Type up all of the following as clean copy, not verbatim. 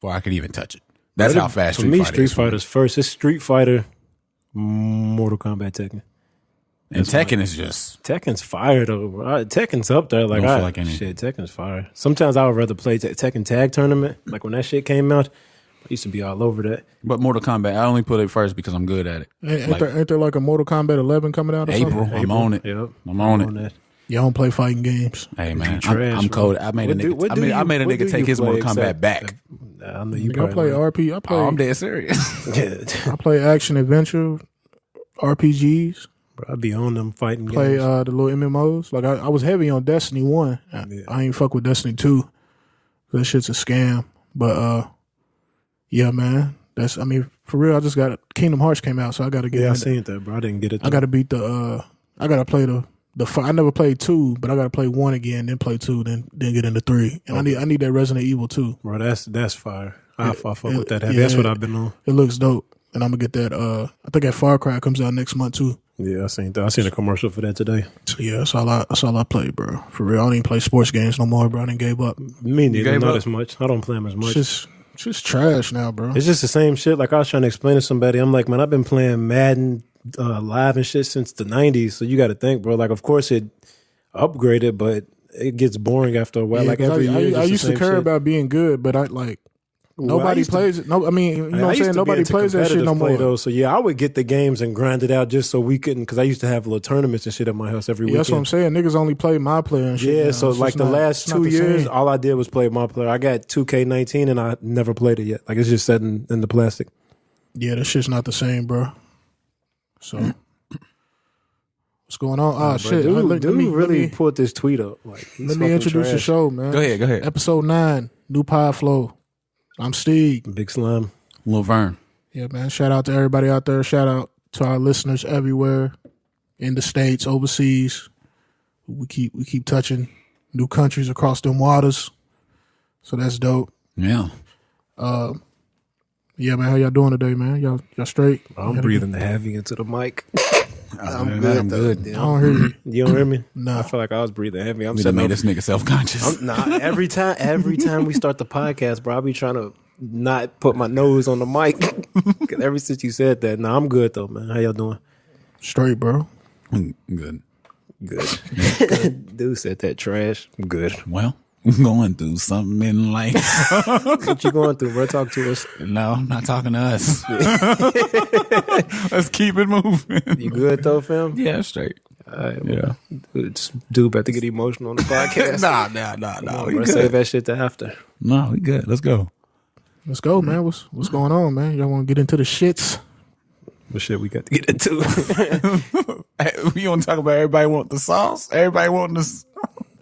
before I could even touch it. That's how fast Street Fighter is. Fighter's first. It's Street Fighter, Mortal Kombat, Tekken. And Tekken is just... Tekken's fire, though. Tekken's up there. Like, don't feel like anything. Shit, Tekken's fire. Sometimes I would rather play Tekken Tag Tournament. Like, when that shit came out, I used to be all over that. But Mortal Kombat, I only put it first because I'm good at it. Ain't there like a Mortal Kombat 11 coming out or April. something? I'm on it. Yep. I'm on it. You don't play fighting games. Hey, man. Trash, I'm cold. I made a nigga take his Mortal Kombat back. I know you I play RP. I'm dead serious. I play action adventure RPGs. Bro, I be on them fighting Play games. the little MMOs. Like I was heavy on Destiny 1. I ain't fuck with Destiny 2. That shit's a scam. But yeah, man. For real, I just got Kingdom Hearts came out, so I gotta get I seen that, bro. I didn't get it. I gotta beat I gotta play the I never played 2, but I gotta play 1 again, then play 2, then get into 3. And I need that Resident Evil 2. Bro, that's fire. I fuck with that. That's what I've been on. It looks dope. And I'm gonna get that I think that Far Cry comes out next month too. Yeah, I seen that. I seen a commercial for that today. So yeah, that's all I play, bro. For real. I don't even play sports games no more, bro. I done gave up. Me neither, not as much. I don't play them as much. It's just trash now, bro. It's just the same shit. Like I was trying to explain to somebody, I'm like, man, I've been playing Madden live and shit since the 90s. So you got to think, bro. Like, of course it upgraded, but it gets boring after a while. Yeah, like every year, I used to care about being good, but I like nobody plays it. No, I mean, you know what I'm saying? Nobody plays that shit no more. Though, so yeah, I would get the games and grind it out just so we couldn't, because I used to have little tournaments and shit at my house every weekend. That's what I'm saying. Niggas only play my player and shit. Yeah, now. so It's like just the last 2 years, same. all I did was play my player. I got 2K19 and I never played it yet. Like it's just sitting in the plastic. Yeah, that shit's not the same, bro. So what's going on? Shit. Dude, let me put this tweet up. Like, let me introduce the show, man. Go ahead. Episode 9, New Pod Flow. I'm Steeg. Big Slime. Lil Vern. Yeah, man. Shout out to everybody out there. Shout out to our listeners everywhere in the States, overseas. We keep touching new countries across them waters. So that's dope. Yeah. Yeah, man. How y'all doing today, man? Y'all straight? I'm breathing heavy into the mic. I'm good. I don't hear you. You don't hear me? No. I feel like I was breathing heavy. I'm We done made this nigga self-conscious. every time we start the podcast, bro, I be trying to not put my nose on the mic. Ever since you said that, I'm good though, man. How y'all doing? Straight, bro. Good. Dude said that trash. I'm good. Well, I'm going through something in life. What you going through, bro? Talk to us. No, I'm not talking to us. Let's keep it moving. You good though, fam? Yeah, straight. All right, well, dude about to get emotional on the podcast. Nah. Bro, save that shit to after. No, we good. Let's go. Let's go, man. What's going on, man? Y'all want to get into the shits? What shit we got to get into? We want to talk about everybody want the sauce? Everybody want the...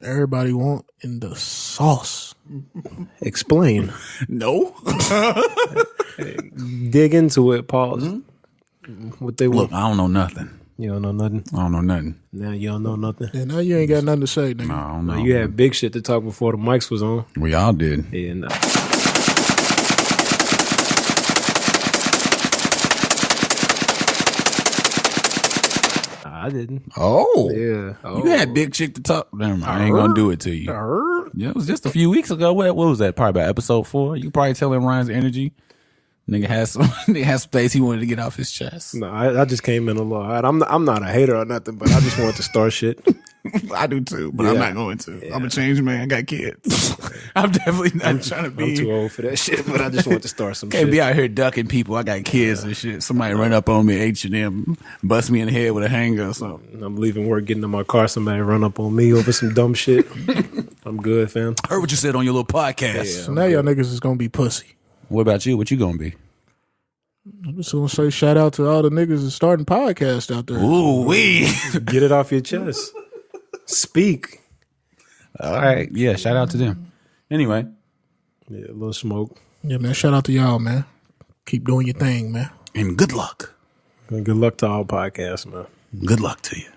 Everybody want in the sauce. Explain. No. Dig into it. Pause. What they want. Look, I don't know nothing. You don't know nothing? I don't know nothing. Now you don't know nothing? Yeah, now you ain't got nothing to say, nigga. No, I don't know. You had big shit to talk before the mics was on. We all did. Yeah, nah. I didn't. Oh. Yeah. Oh. You had big shit to talk. Never mind. I ain't going to do it to you. Yeah, it was just a few weeks ago. What was that? Probably about episode 4. You probably telling Ryan's energy. Nigga has some things he wanted to get off his chest. No, I just came in a little hot. I'm not a hater or nothing, but I just wanted to start shit. I do too, but I'm not going to. Yeah. I'm a changed man. I got kids. I'm definitely not trying to be. I'm too old for that shit, but I just want to start some Can't shit. be out here ducking people. I got kids and shit. Somebody run up on me at H&M, bust me in the head with a hanger or something. I'm leaving work, getting in my car. Somebody run up on me over some dumb shit. I'm good, fam. Heard what you said on your little podcast. Yeah, so now y'all niggas is going to be pussy. What about you? What you going to be? I'm just going to say shout out to all the niggas that's starting podcasts out there. Ooh, wee. Get it off your chest. Speak. All right. Yeah, shout out to them. Anyway. Yeah, a little smoke. Yeah, man. Shout out to y'all, man. Keep doing your thing, man. And good luck. And good luck to all podcasts, man. Good luck to you.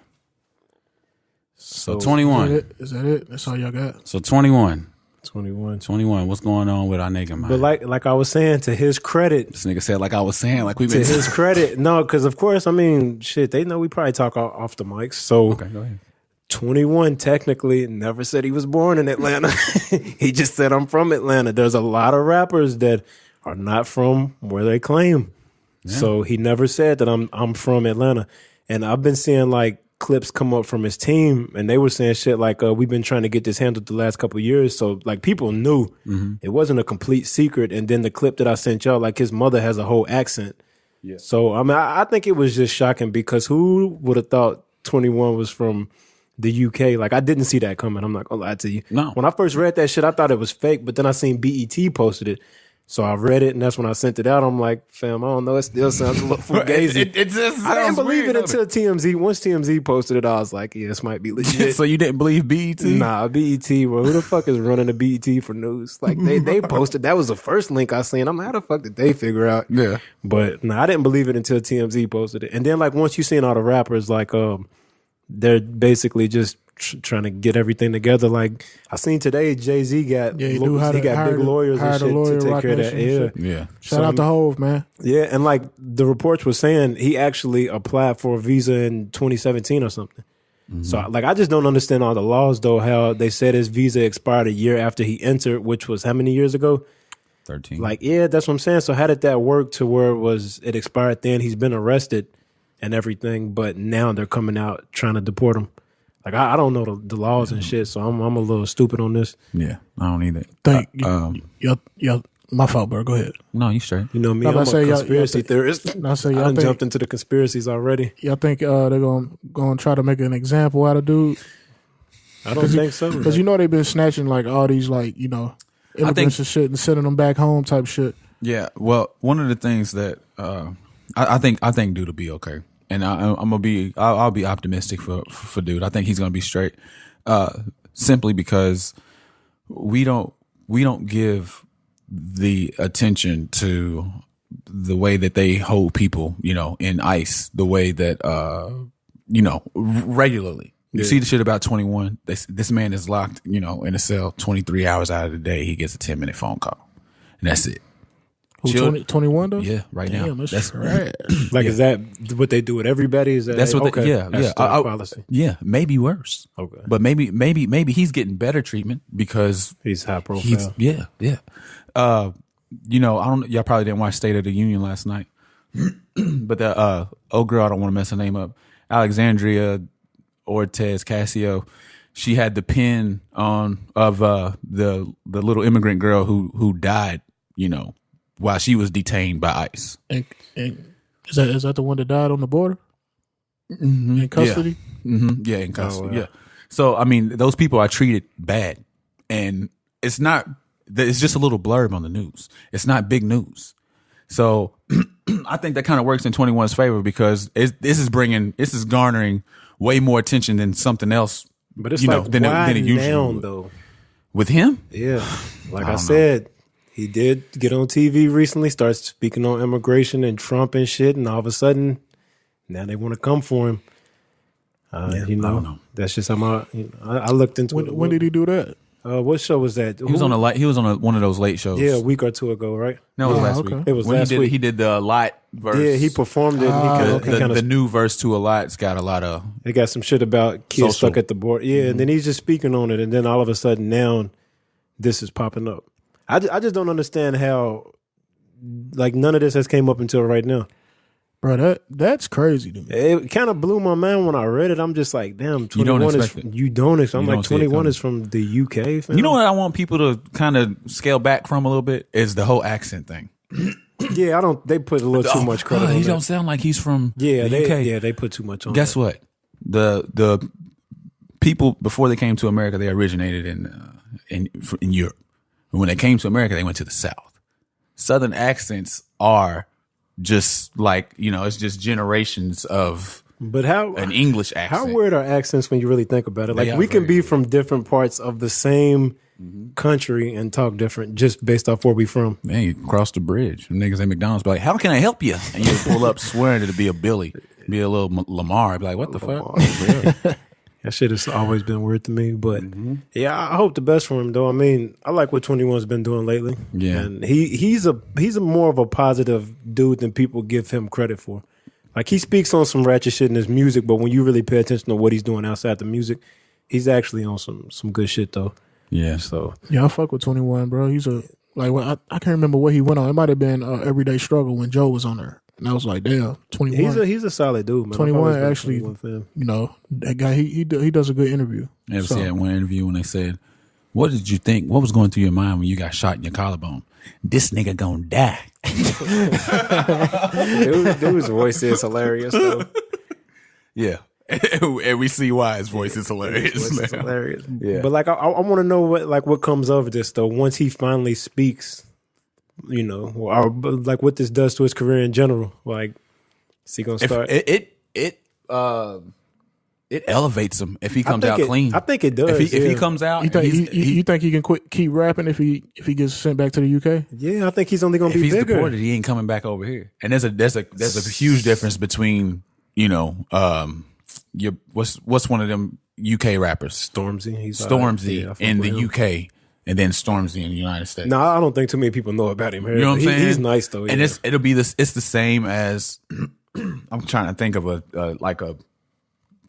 So 21. Is that it? That's all y'all got? So 21. 21. What's going on with our nigga, man? But like I was saying, to his credit. This nigga said like I was saying, like we been to his credit. No, because of course, I mean, shit, they know we probably talk off the mics. So okay, go ahead. 21 technically never said he was born in Atlanta. He just said, I'm from Atlanta. There's a lot of rappers that are not from where they claim. Yeah. So he never said that I'm from Atlanta. And I've been seeing like clips come up from his team, and they were saying shit like, we've been trying to get this handled the last couple of years. So like people knew it wasn't a complete secret. And then the clip that I sent y'all, like his mother has a whole accent. Yeah. So I mean, I think it was just shocking because who would have thought 21 was from the UK? Like I didn't see that coming. I'm not gonna lie to you. No. When I first read that shit, I thought it was fake, but then I seen BET posted it. So I read it, and that's when I sent it out. I'm like, fam, I don't know. It still sounds a little fugazi. It just I didn't believe it until TMZ. Once TMZ posted it, I was like, yeah, this might be legit. So you didn't believe BET? Nah, BET, bro. Who the fuck is running the BET for news? Like, they posted. That was the first link I seen. I'm like, how the fuck did they figure out? Yeah. But, nah, I didn't believe it until TMZ posted it. And then, like, once you seen all the rappers, like, they're basically just trying to get everything together. Like I seen today, Jay-Z got big lawyers and shit to take care of that. Yeah. Shout out to Hove, man. Yeah, and like the reports were saying, he actually applied for a visa in 2017 or something. So like I just don't understand all the laws though. How they said his visa expired a year after he entered, which was how many years ago? 13. Like yeah, that's what I'm saying. So how did that work to where it expired then? He's been arrested and everything, but now they're coming out trying to deport him. Like I don't know the laws and shit, so I'm a little stupid on this. Yeah, I don't either. My fault, bro. Go ahead. No, you straight. You know me, I'm a conspiracy theorist. I jumped into the conspiracies already. Y'all think they're gonna try to make an example out of dude? I don't think so. Because they've been snatching like all these immigrants and shit and sending them back home type shit. Yeah, well, one of the things that I think dude will be okay. And I'll be optimistic for dude. I think he's gonna be straight, simply because we don't give the attention to the way that they hold people, in ICE, the way that regularly. You see the shit about 21. This man is locked, in a cell 23 hours out of the day. He gets a 10-minute phone call, and that's it. 21 though? Yeah, right now. That's right. Like, is that what they do with everybody? Is that that's what? Okay. That's policy. Yeah, maybe worse. Okay, but maybe he's getting better treatment because he's high profile. Yeah. I don't. Y'all probably didn't watch State of the Union last night, but the old girl, I don't want to mess her name up, Alexandria Ortez Casio. She had the pin on of the little immigrant girl who died. While she was detained by ICE. And is that the one that died on the border? Mm-hmm. In custody? Yeah, yeah, in custody. Yeah. So I mean, those people are treated bad, and it's just a little blurb on the news. It's not big news. So I think that kind of works in 21's favor because this is garnering way more attention than something else. But it's than it usually would. Though with him. Yeah, like I said. He did get on TV recently, started speaking on immigration and Trump and shit, and all of a sudden, now they want to come for him. I don't know. That's just how I looked into it. When did he do that? What show was that? He was on one of those late shows. Yeah, a week or two ago, right? No, it was last week. It was last week. He did the Lot verse. Yeah, he performed it. The new verse to a Lot's got a lot of. They got some shit about kids stuck at the board. Yeah, and then he's just speaking on it, and then all of a sudden now, this is popping up. I just don't understand how, like, none of this has came up until right now. Bro, that's crazy to me. It kind of blew my mind when I read it. I'm just like, damn, 21 is... You don't expect it. I'm like, 21 is from the UK, fam. You know what I want people to kind of scale back from a little bit? Is the whole accent thing. Yeah, they put a little too much credit on he that. Don't sound like he's from the UK. Yeah, they put too much on Guess that. what? The people, before they came to America, they originated in Europe. When they came to America, they went to the South. Southern accents are just like, it's just generations of an English accent. How weird are accents when you really think about it? Like, we can be from different parts of the same country and talk different just based off where we from. Man, you cross the bridge. Niggas at McDonald's be like, how can I help you? And you pull up swearing to be a Billy, be a little Lamar. Be like, what the fuck? That shit has always been weird to me, but yeah, I hope the best for him though. I mean, I like what 21's been doing lately. Yeah, and he's a more of a positive dude than people give him credit for. Like, he speaks on some ratchet shit in his music, but when you really pay attention to what he's doing outside the music, he's actually on some good shit though. Yeah. So Yeah, I fuck with 21, bro. He's a like I can't remember what he went on. It might have been Everyday Struggle when Joe was on there, and I was like, damn, 21. he's a solid dude, man. 21 actually, 21 fan. you know, that guy he does a good interview. You ever see that one interview when they said, "What did you think? What was going through your mind when you got shot in your collarbone? This nigga gonna die." Dude's voice is hilarious though. Yeah. And we see why his voice is hilarious. His voice is hilarious. Yeah. But like I want to know what comes of this though once he finally speaks, you know, or like what this does to his career in general. Like, is he gonna start? It elevates him if he comes out clean. I think it does. If he comes out, You think he can keep rapping if he gets sent back to the UK? Yeah, I think he's only gonna if be he's bigger. deported, he ain't coming back over here. And there's a huge difference between, you know, what's one of them UK rappers? Stormzy. He's Stormzy in the UK, and then Stormzy in the United States. No, I don't think too many people know about him. You know what I'm saying? He's nice though. Yeah. And it's the same as I'm trying to think of a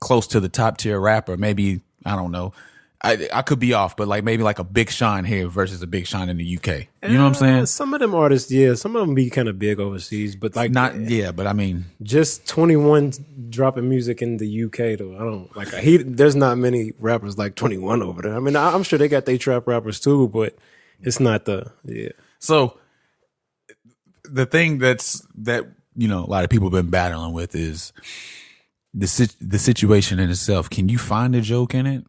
close to the top tier rapper. Maybe, I don't know. I could be off, but like maybe like a Big Sean here versus a Big Sean in the UK. You know what I'm saying? Some of them artists, yeah, some of them be kind of big overseas, but like but I mean, just 21 dropping music in the UK though. I don't like there's not many rappers like 21 over there. I mean, I'm sure they got they trap rappers too, but it's not So the thing that you know a lot of people have been battling with is the situation in itself. Can you find a joke in it?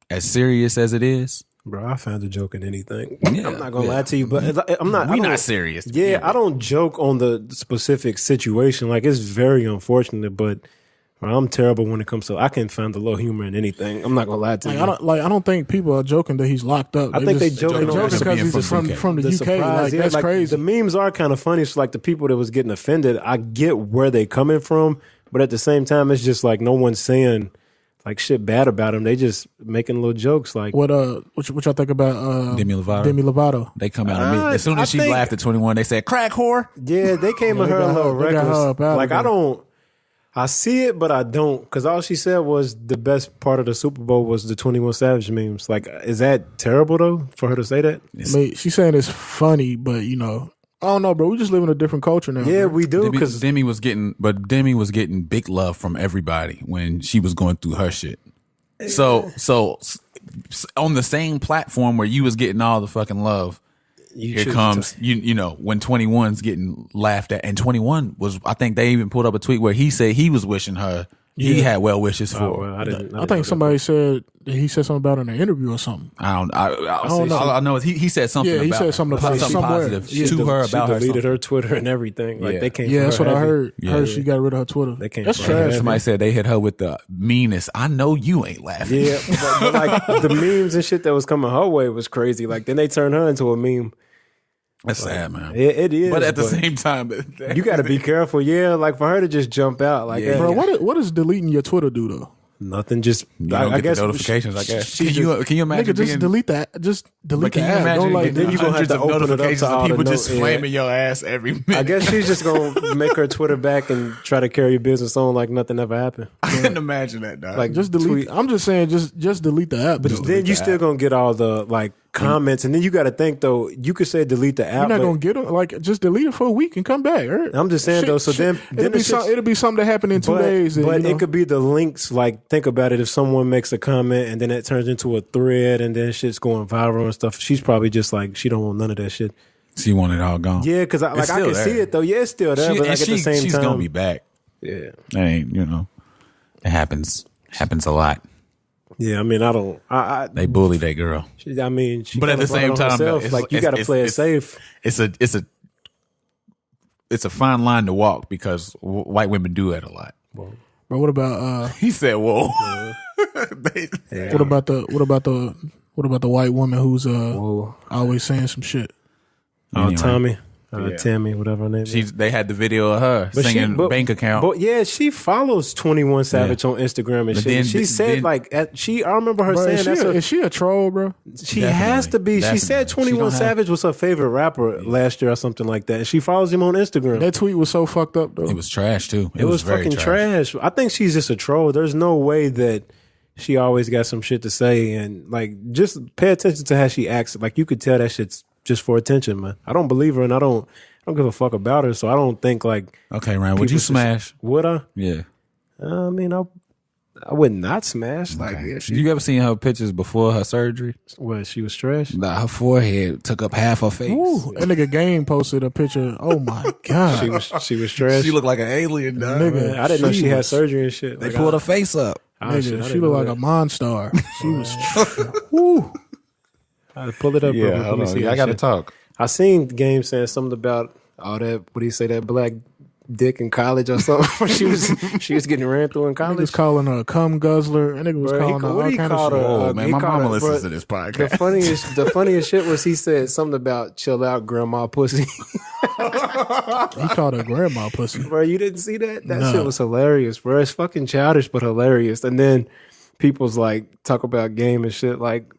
As serious as it is, bro, I found a joke in anything. Yeah, I'm not gonna lie to you, but I'm not. We're not serious. Yeah, I don't joke on the specific situation. Like it's very unfortunate, but I'm terrible when it comes to. I can find a little humor in anything. I'm not gonna lie to you. I don't think people are joking that he's locked up. I think they joking because he's from the UK. Surprise, like, that's like, crazy. The memes are kind of funny. So like the people that was getting offended, I get where they coming from, but at the same time, it's just like no one's saying like shit bad about him. They just making little jokes. Like what y'all think about Demi Lovato? Demi Lovato. They come out of me as soon as she laughed at 21. They said crack whore. Yeah, they came at her a little reckless. Like I see it, but I don't, because all she said was the best part of the Super Bowl was the 21 Savage memes. Like, is that terrible though for her to say that? I mean, she's saying it's funny, but you know. I don't know, bro. We just live in a different culture now. Yeah, bro. we do. Because Demi was getting big love from everybody when she was going through her shit. So on the same platform where you was getting all the fucking love, here comes you know when 21's getting laughed at, and 21 was, I think they even pulled up a tweet where he said he was wishing her. He had well wishes for. Well, I think somebody said he said something about it in an interview or something. I don't know. All I know is he said something. Yeah, he said something about something positive to her about her. She deleted her Twitter and everything. Like they came. Yeah, that's what I heard. Yeah. She got rid of her Twitter. They came. That's trash. Somebody said they hit her with the meanest. I know you ain't laughing. Yeah, but like the memes and shit that was coming her way was crazy. Like then they turned her into a meme. That's sad, man. It is, but at the same time, you got to be careful. Yeah, like for her to just jump out, like, bro, what does deleting your Twitter do though? Nothing. Just I guess notifications. I guess. Can you imagine? Nigga, just delete that. Just delete the app. Imagine, don't like then you gonna have to open it up to all people the just flaming your ass every minute. I guess she's just gonna make her Twitter back and try to carry business on like nothing ever happened. I couldn't imagine that, dog. Like just delete. I'm just saying, just delete the app. But then you still gonna get all the like comments, and then you got to think though. You could say delete the app. You're not gonna get them. Like just delete it for a week and come back. Right? I'm just saying though. So then it'll be something that happened in 2 days. But it could be the links. Like think about it. If someone makes a comment and then it turns into a thread and then shit's going viral and stuff, she's probably just like she don't want none of that shit. She want it all gone. Yeah, because I can see it though. Yeah, it's still there. But like at the same time, she's gonna be back. Yeah, that ain't it happens a lot. Yeah, I mean, they bully that girl. I mean, but at the same time, like you got to play it safe. It's a fine line to walk because white women do that a lot. But what about? He said, "Whoa." What about the white woman who's always saying some shit? Anyway. Tommy. Tammy, whatever her name is. They had the video of her singing bank account. But yeah, she follows 21 Savage on Instagram and shit. She said I remember her saying is she a troll, bro? She has to be. She said 21 Savage was her favorite rapper last year or something like that. And she follows him on Instagram. That tweet was so fucked up though. It was trash too. It was fucking trash. I think she's just a troll. There's no way that she always got some shit to say, and like just pay attention to how she acts. Like you could tell that shit's just for attention, man. I don't believe her, and I don't give a fuck about her. So I don't think like. Okay, Ryan, would you smash? Would I? Yeah. I mean, I would not smash. Like, Okay. yeah, You ever seen her pictures before her surgery? what, she was trash? Nah, her forehead took up half her face. Ooh, that nigga Game posted a picture. Oh my god, She was trash. She looked like an alien, dog. Nigga, I didn't know she had surgery and shit. They Like, pulled her face up. nigga, I she didn't looked know like that. a monster. She was. Woo. I pull it up. real quick. Let me see that I gotta shit. talk. I seen the game saying something about all that. What do you say? That black dick in college or something. she was getting ran through in college. Niggas calling her a cum guzzler. And nigga was Bro, calling her what all he kind of called shit. her? Oh, man, he my called mama her- listens bro, to this podcast. The funniest shit was he said something about chill out, grandma pussy. He called her grandma pussy. Bro, you didn't see that? That No. shit was hilarious, bro. It's fucking childish, but hilarious. And then people's like talk about game and shit like,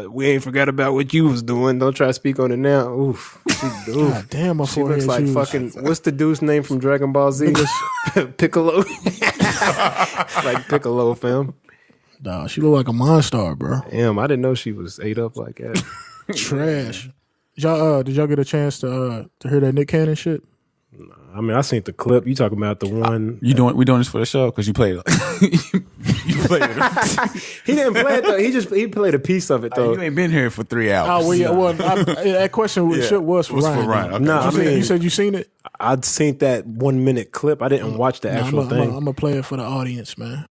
we ain't forgot about what you was doing. Don't try to speak on it now. Oof. God damn, my She forehead. looks like she was- fucking, what's the dude's name from Dragon Ball Z? Piccolo. Like Piccolo, fam. Nah, she looked like a monster, bro. Damn, I didn't know she was ate up like that. Trash. Did y'all get a chance to hear that Nick Cannon shit? I mean, I seen the clip. You talking about the one. We doing this for the show because you played it. You played it. He didn't play it though. He played a piece of it though. You ain't been here for 3 hours. Oh, well, yeah, well, that question shit was for Was Ryan. for Ryan. though. Okay. Nah, I mean, You said you seen it? I'd seen that 1 minute clip. I didn't watch the actual I'm thing. gonna play it for the audience, man.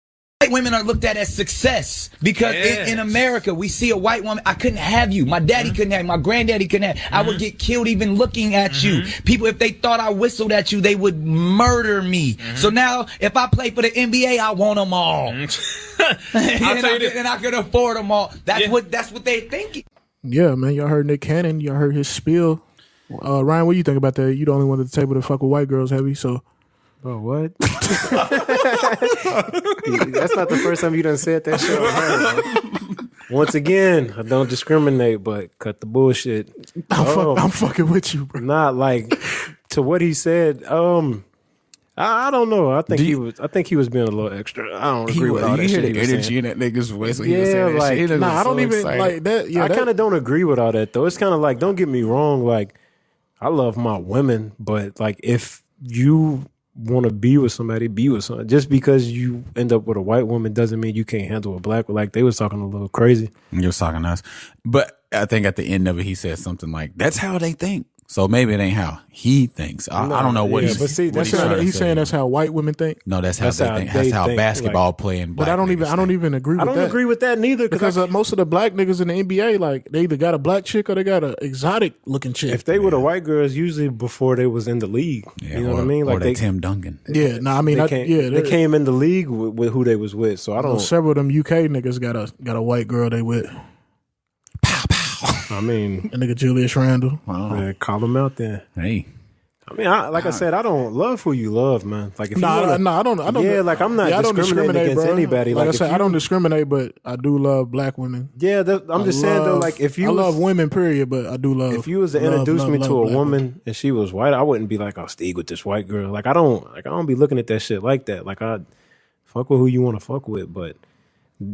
White women are looked at as success because in America we see a white woman. I couldn't have you. My daddy couldn't have you. My granddaddy couldn't have. I would get killed even looking at you. People, if they thought I whistled at you, they would murder me. So now, if I play for the NBA, I want them all. and I could afford them all. That's what they thinking. Yeah, man. Y'all heard Nick Cannon. Y'all heard his spiel. Ryan, what do you think about that? You the only one at the table to fuck with white girls, heavy. So Bro, what? That's not the first time you done said that shit. Once again, I don't discriminate, but cut the bullshit. I'm fucking with you, bro. Not like to what he said. I don't know. I think he was being a little extra. I don't agree with all that You shit hear he the was energy saying. in that nigga's voice. When Yeah, he was saying that like, shit. He Nah, was I don't so even excited. like that. Yeah, I kind of don't agree with all that though. It's kind of like, don't get me wrong, like I love my women, but like if you want to be with somebody, be with somebody. Just because you end up with a white woman doesn't mean you can't handle a black one. Like they was talking a little crazy. He was talking to us. But I think at the end of it, he said something like, that's how they think. So maybe it ain't how he thinks. I don't know what yeah, he's but see, what that's he's trying to he's say. saying that's how white women think. No, that's how That's they how think. they That's how think, basketball like- playing But black I don't niggas even agree with I don't that. agree with that neither Because most of the black niggas in the NBA, like they either got a black chick or they got a exotic looking chick. if they were the white girls, usually before they was in the league, Yeah, you know what I mean? Or Like they Tim Duncan. yeah, no, I mean, they came in the league with who they was with. So I don't. several of them UK niggas got a white girl they with. I mean, That nigga Julius Randle. man, call them out there. Hey. I mean, like I said, I don't love who you love, man. Like if you No, wanna, I don't. Yeah, like I'm not I don't discriminating against bro. anybody. Like I if said, I don't discriminate, but I do love black women. Yeah, I'm just saying though, like if you I was, love women, period, but I do love. if you was to love, introduce love, me love to a black woman and she was white, I wouldn't be like, oh, Steeg with this white girl. Like I don't be looking at that shit like that. Like I fuck with who you want to fuck with, but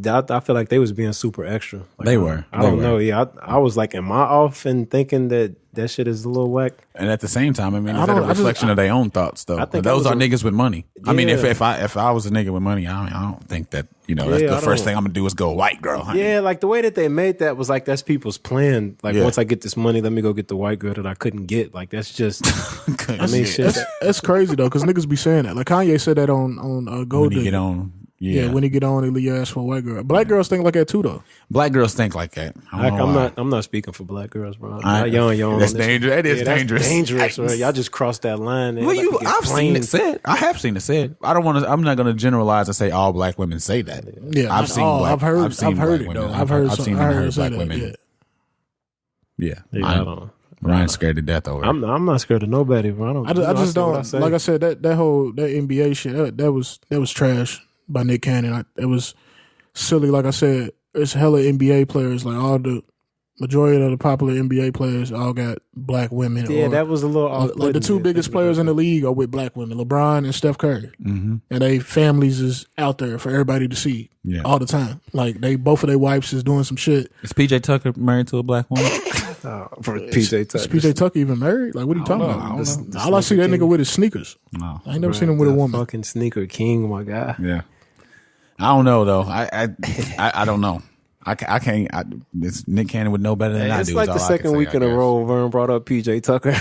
I feel like they was being super extra. Like, They were. I don't know. Yeah, I was like, am I off and thinking that shit is a little whack? And at the same time, I mean, is that don't- a I just- reflection of their own thoughts, though? I think Those I are was a- niggas with money. I mean, Yeah. if I was a nigga with money, I don't think that, that's Yeah, the I first don't- thing I'm going to do is go white girl, honey. Yeah, like the way that they made that was like that's people's plan. Like Yeah. once I get this money, let me go get the white girl that I couldn't get. Like that's just. I mean, shit. That's crazy though, because niggas be saying that. Like Kanye said that on Gold When you Digger. get on. Yeah, when he get on, he leave your ass for a white girl. Black girls think like that too, though. Black girls think like that. I don't know why. I'm not speaking for black girls, bro. That's That's dangerous. That is dangerous. Dangerous, bro. Y'all just crossed that line. Well, I've seen it said. I have seen it said. I'm not going to generalize and say all black women say that. Yeah, I've seen. Black, I've heard black it women. though. I've heard seen I and heard heard say black that, women. Yeah. Yeah, I don't. Ryan's scared to death over it. I'm not scared of nobody, bro. I just don't like I said that NBA shit that was trash by Nick Cannon. It was silly. Like I said, it's hella NBA players. Like all the majority of the popular NBA players all got black women. Yeah, or, that was a little off. like the two biggest players in the league are with black women, LeBron and Steph Curry. Mm-hmm. And they families is out there for everybody to see all the time. Like both of their wives is doing some shit. Is PJ Tucker married to a black woman? For PJ Tucker. Is PJ Tucker even married? Like, what are you talking about? All I see that nigga with is sneakers. No. I ain't never seen him with a woman. Fucking sneaker king, my guy. Yeah. I don't know though. I don't know. I can't. Nick Cannon would know better than I do. It's like the second week in a row Vern brought up PJ Tucker.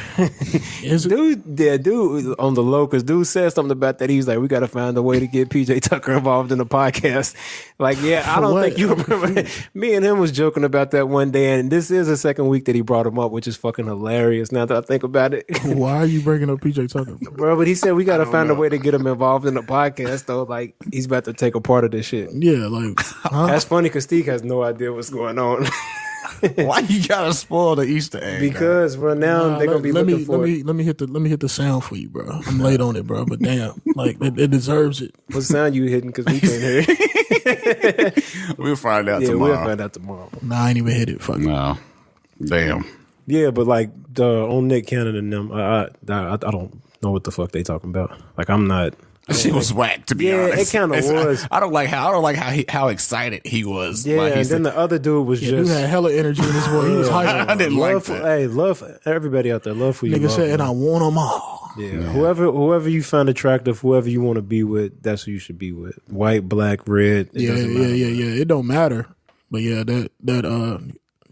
Is it? Dude on the low, because dude said something about that. He's like, we got to find a way to get PJ Tucker involved in the podcast. Like, yeah, I don't think you remember. Me and him was joking about that one day, and this is the second week that he brought him up, which is fucking hilarious now that I think about it. Why are you bringing up PJ Tucker, bro? But he said we got to find a way to get him involved in the podcast, though. Like, he's about to take a part of this shit. Yeah, like, huh? That's funny because Steeg has no idea what's going on. Why you gotta spoil the Easter egg? Because bro, now they're gonna be looking for it. Let me hit the sound for you, bro. I'm late on it, bro. But damn, like it deserves it. What sound you hitting? Because we can't hear it. We'll find out tomorrow. We'll find out tomorrow. Nah, I ain't even hit it. Fuck it. No, damn. Yeah, but like on Nick Cannon and them, I don't know what the fuck they talking about. Like I'm not. She was whack, to be honest. It kind of was. I don't like how excited he was. Yeah, like and then the other dude was Dude just had hella energy in his voice. He was hyped. I didn't like that. Hey, love everybody out there. Love who you Nigga love. said, and I want them all. Yeah, whoever you find attractive, whoever you want to be with, that's who you should be with. White, black, red. Yeah. It don't matter. But yeah, that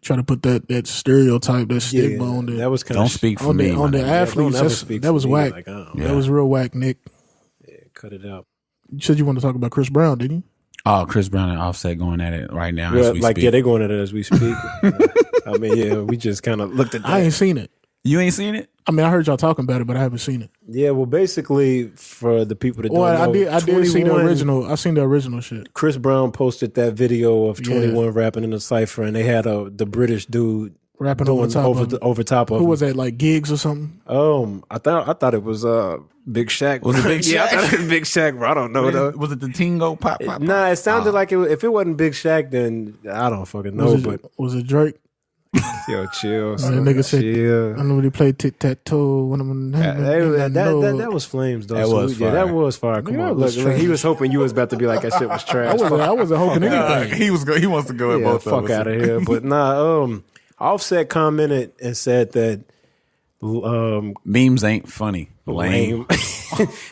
try to put that stereotype, that stigma on there. That was kind Don't of speak for me. On the athletes. That was whack. Like, that was real whack, Nick. Yeah, cut it out. You said you want to talk about Chris Brown, didn't you? Oh, Chris Brown and Offset going at it right now as we speak. Yeah, they're going at it as we speak. I mean, yeah, we just kind of looked at that. I ain't seen it. You ain't seen it? I mean, I heard y'all talking about it, but I haven't seen it. Yeah, well, basically, for the people that don't know, I did see the original. I seen the original shit. Chris Brown posted that video of 21 rapping in a cypher, and they had the British dude rapping over top of him. Who was that, like Gigs or something? I thought it was Big Shaq. Was it Big Shaq? Yeah, I thought it was Big Shaq, bro. I don't know though. Was it the Tingo pop? Nah, it sounded like if it wasn't Big Shaq, then I don't fucking know. Was it Drake? Yo, chill. That nigga said, chill. I know when he played tic tac toe. That was flames though. That was fire. That was fire. Come on, look, he was hoping you was about to be like that shit was trash. I wasn't hoping anything. He wants to go at both of us. Fuck out of here. But nah, Offset commented and said that memes ain't funny. Lame.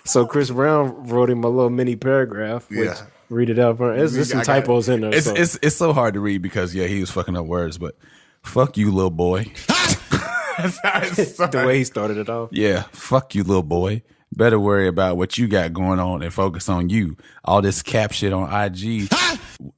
So Chris Brown wrote him a little mini paragraph. Which, read it out. There's some typos in there. It's so hard to read because he was fucking up words, but fuck you, little boy. The way he started it off. Yeah, fuck you, little boy. Better worry about what you got going on and focus on you. All this cap shit on IG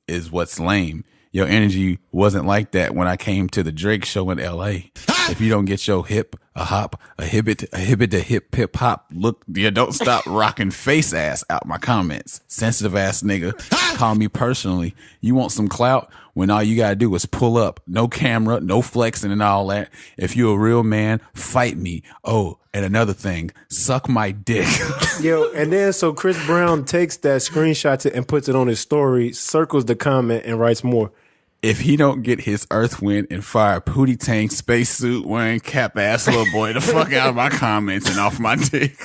is what's lame. Your energy wasn't like that when I came to the Drake show in LA. If you don't get your hip, a hop, a hip to hip hop, look, you don't stop rocking face ass out my comments. Sensitive ass nigga. Call me personally. You want some clout when all you gotta do is pull up. No camera, no flexing and all that. If you a real man, fight me. Oh, and another thing, suck my dick. Yo, and then so Chris Brown takes that screenshot and puts it on his story, circles the comment, and writes more. If he don't get his Earth, Wind, and Fire Pootie Tang spacesuit wearing cap ass little boy the fuck out of my comments and off my dick.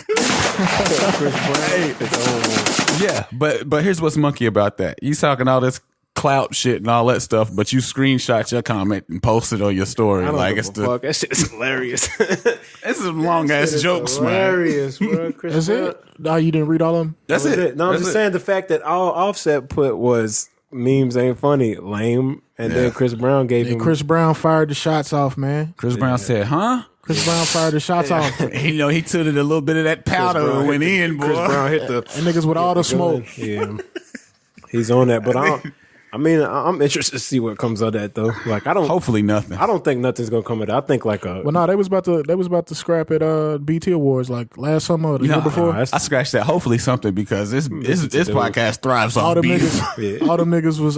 Yeah, but here's what's monkey about that. You talking all this clout shit and all that stuff, but you screenshot your comment and post it on your story. Like it's fuck. That shit is hilarious. It's some long ass jokes, hilarious, man. Bro. That's it? No, you didn't read all of them? That's it. No, I'm just saying the fact that all Offset put was memes ain't funny, lame, and then Chris Brown gave him. Chris Brown fired the shots off, man. Chris Brown said, "Huh?" Chris Brown fired the shots off. He took it a little bit of that powder and went in, boy. Chris Brown hit the and niggas with all the smoke. Yeah, he's on that, but I'm interested to see what comes of that though. Like hopefully nothing. I don't think nothing's gonna come of that. I think like Well, no, they was about to scrap it. BT Awards like last summer or the year before. I scratched that. Hopefully something because this podcast thrives off beef. All the niggas was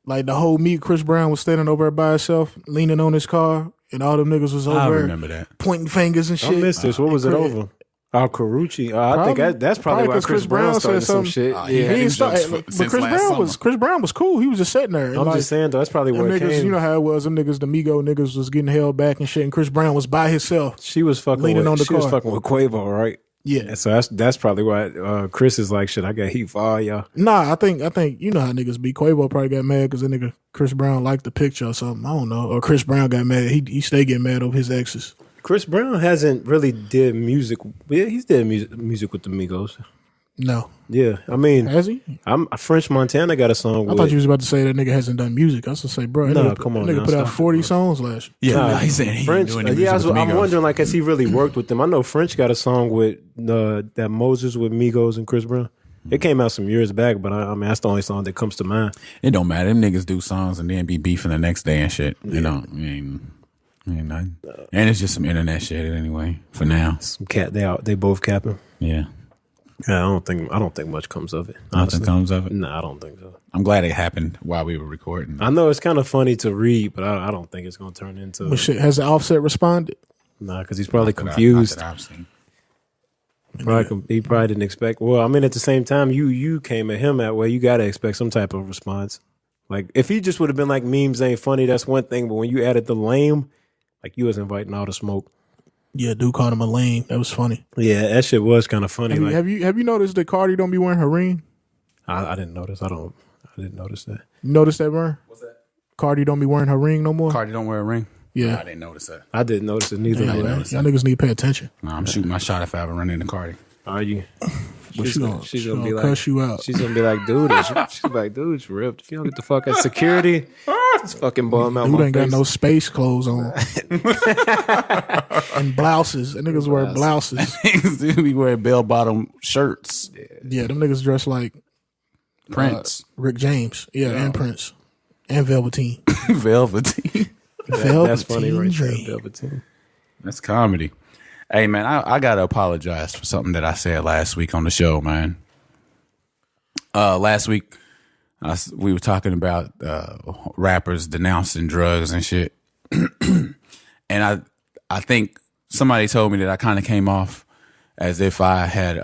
like the whole meet. Chris Brown was standing over there by himself, leaning on his car, and all them niggas was over. I remember that pointing fingers and shit. I missed this. What was it over? Oh, Carucci. I think that's probably why Chris Brown started some shit. He Yeah. had jokes But since Chris last Brown summer. was cool. He was just sitting there. And I'm just saying though, that's probably them where it niggas, came. you know how it was. Them niggas, the Migo niggas was getting held back and shit. And Chris Brown was by himself. She was fucking leaning on the she was car. fucking with Quavo, right? Yeah. And so that's probably why Chris is like, shit, I got heat for all y'all. Nah, I think you know how niggas be. Quavo probably got mad because that nigga Chris Brown liked the picture or something. I don't know. Or Chris Brown got mad. He stay getting mad over his exes. Chris Brown hasn't really did music. Yeah, he's did music with the Migos. No. Yeah, I mean, Has he? French Montana got a song I with. thought you was about to say that nigga hasn't done music. I was gonna say, bro, that Nah, nigga, come on that nigga now, put out stop 40 songs last year. Yeah, he's saying he French. ain't doing any music with the I'm Migos. wondering, like, has he really worked with them? I know French got a song with that Moses with Migos and Chris Brown. It came out some years back, but I mean, that's the only song that comes to mind. It don't matter. Them niggas do songs and then be beefing the next day and shit. You know, and it's just some internet shit anyway. For now, Some cat, they both capping. yeah, Yeah, I don't think much comes of it. nothing Honestly. comes of it. No, I don't think so. I'm glad it happened while we were recording. I know it's kind of funny to read, but I don't think it's going to turn into. But shit, has the Offset responded? Nah, because he's probably Not that confused. I've seen. He probably didn't expect. Well, I mean, at the same time, you came at him that way. You got to expect some type of response. Like if he just would have been like memes ain't funny, that's one thing. But when you added the lame, like you was inviting all the smoke. Yeah, dude called him a lame. That was funny. Yeah, that shit was kind of funny. Have you noticed that Cardi don't be wearing her ring? I didn't notice. I didn't notice that. You notice that, Vern? What's that? Cardi don't be wearing her ring no more. Cardi don't wear a ring. Yeah. I didn't notice that. I didn't notice it neither. Yeah, way. y'all niggas need to pay attention. No, I'm shooting my shot if I ever run into Cardi. Are you? But She's gonna be like, cuss you out. she's gonna be like, dude, she's like, dude, it's ripped. If you don't get the fuck out of security, just fucking bum out Dude my ain't face. got no space clothes on. And blouses. That niggas wear blouses. Niggas be wearing bell bottom shirts. Yeah, them niggas dress like Prince, Rick James. Yeah, and Prince. And Velveteen. Velveteen. That's funny right there, Dream. Velveteen. That's comedy. Hey man, I gotta apologize for something that I said last week on the show, man. Last week we were talking about rappers denouncing drugs and shit, and I think somebody told me that I kind of came off as if I had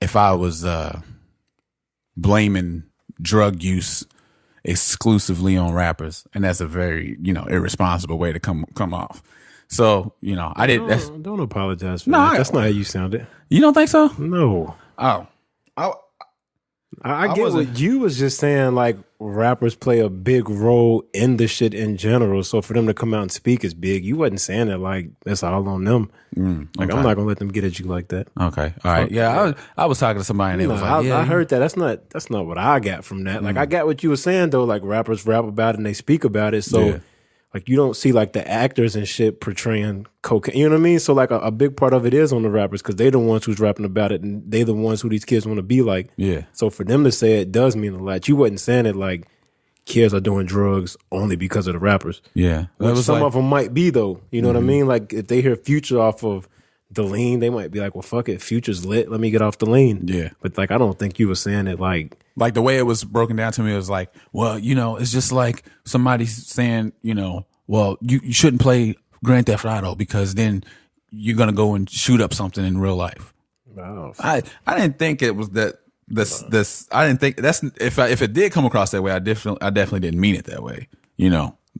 if I was blaming drug use exclusively on rappers, and that's a very irresponsible way to come off. So I did. Don't apologize for No, that. That's not how you sounded. You don't think so? No, Oh, I get wasn't- what you was just saying. Like rappers play a big role in the shit in general. So for them to come out and speak is big. You wasn't saying it like that's all on them. Like okay. I'm not gonna let them get at you like that. okay, all right. Yeah, I was talking to somebody and they No, was like, I heard that. That's not what I got from that. Like I got what you were saying though. Like rappers rap about it and they speak about it. So Yeah. like you don't see like the actors and shit portraying cocaine. You know what I mean? So like a big part of it is on the rappers because they the ones who's rapping about it and they the ones who these kids want to be like. Yeah. So for them to say it does mean a lot. You wasn't saying it like kids are doing drugs only because of the rappers. yeah. Which some of them might be though. You know what I mean? Like if they hear Future off of the lean, they might be like, well, fuck it, Future's lit. Let me get off the lean. Yeah. But like I don't think you were saying it like. Like the way it was broken down to me, it was like, well, it's just like somebody saying, well, you shouldn't play Grand Theft Auto because then you're gonna go and shoot up something in real life. Wow. I didn't think it was that. This I didn't think that's if it did come across that way, I definitely didn't mean it that way.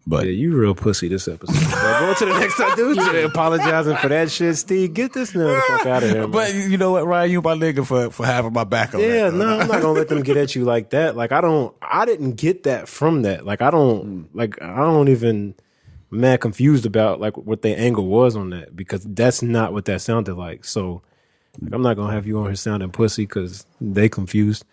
But Yeah, you real pussy this episode. Go to the next time, dude. Apologizing for that shit, Steve. Get this nigga the fuck out of here, man. but you know what, Ryan, you my nigga for having my back on Yeah, that. no, I'm not gonna let them get at you like that. Like I didn't get that from that. Like I don't even mad confused about like what their angle was on that because that's not what that sounded like. So like, I'm not gonna have you on here sounding pussy because they confused.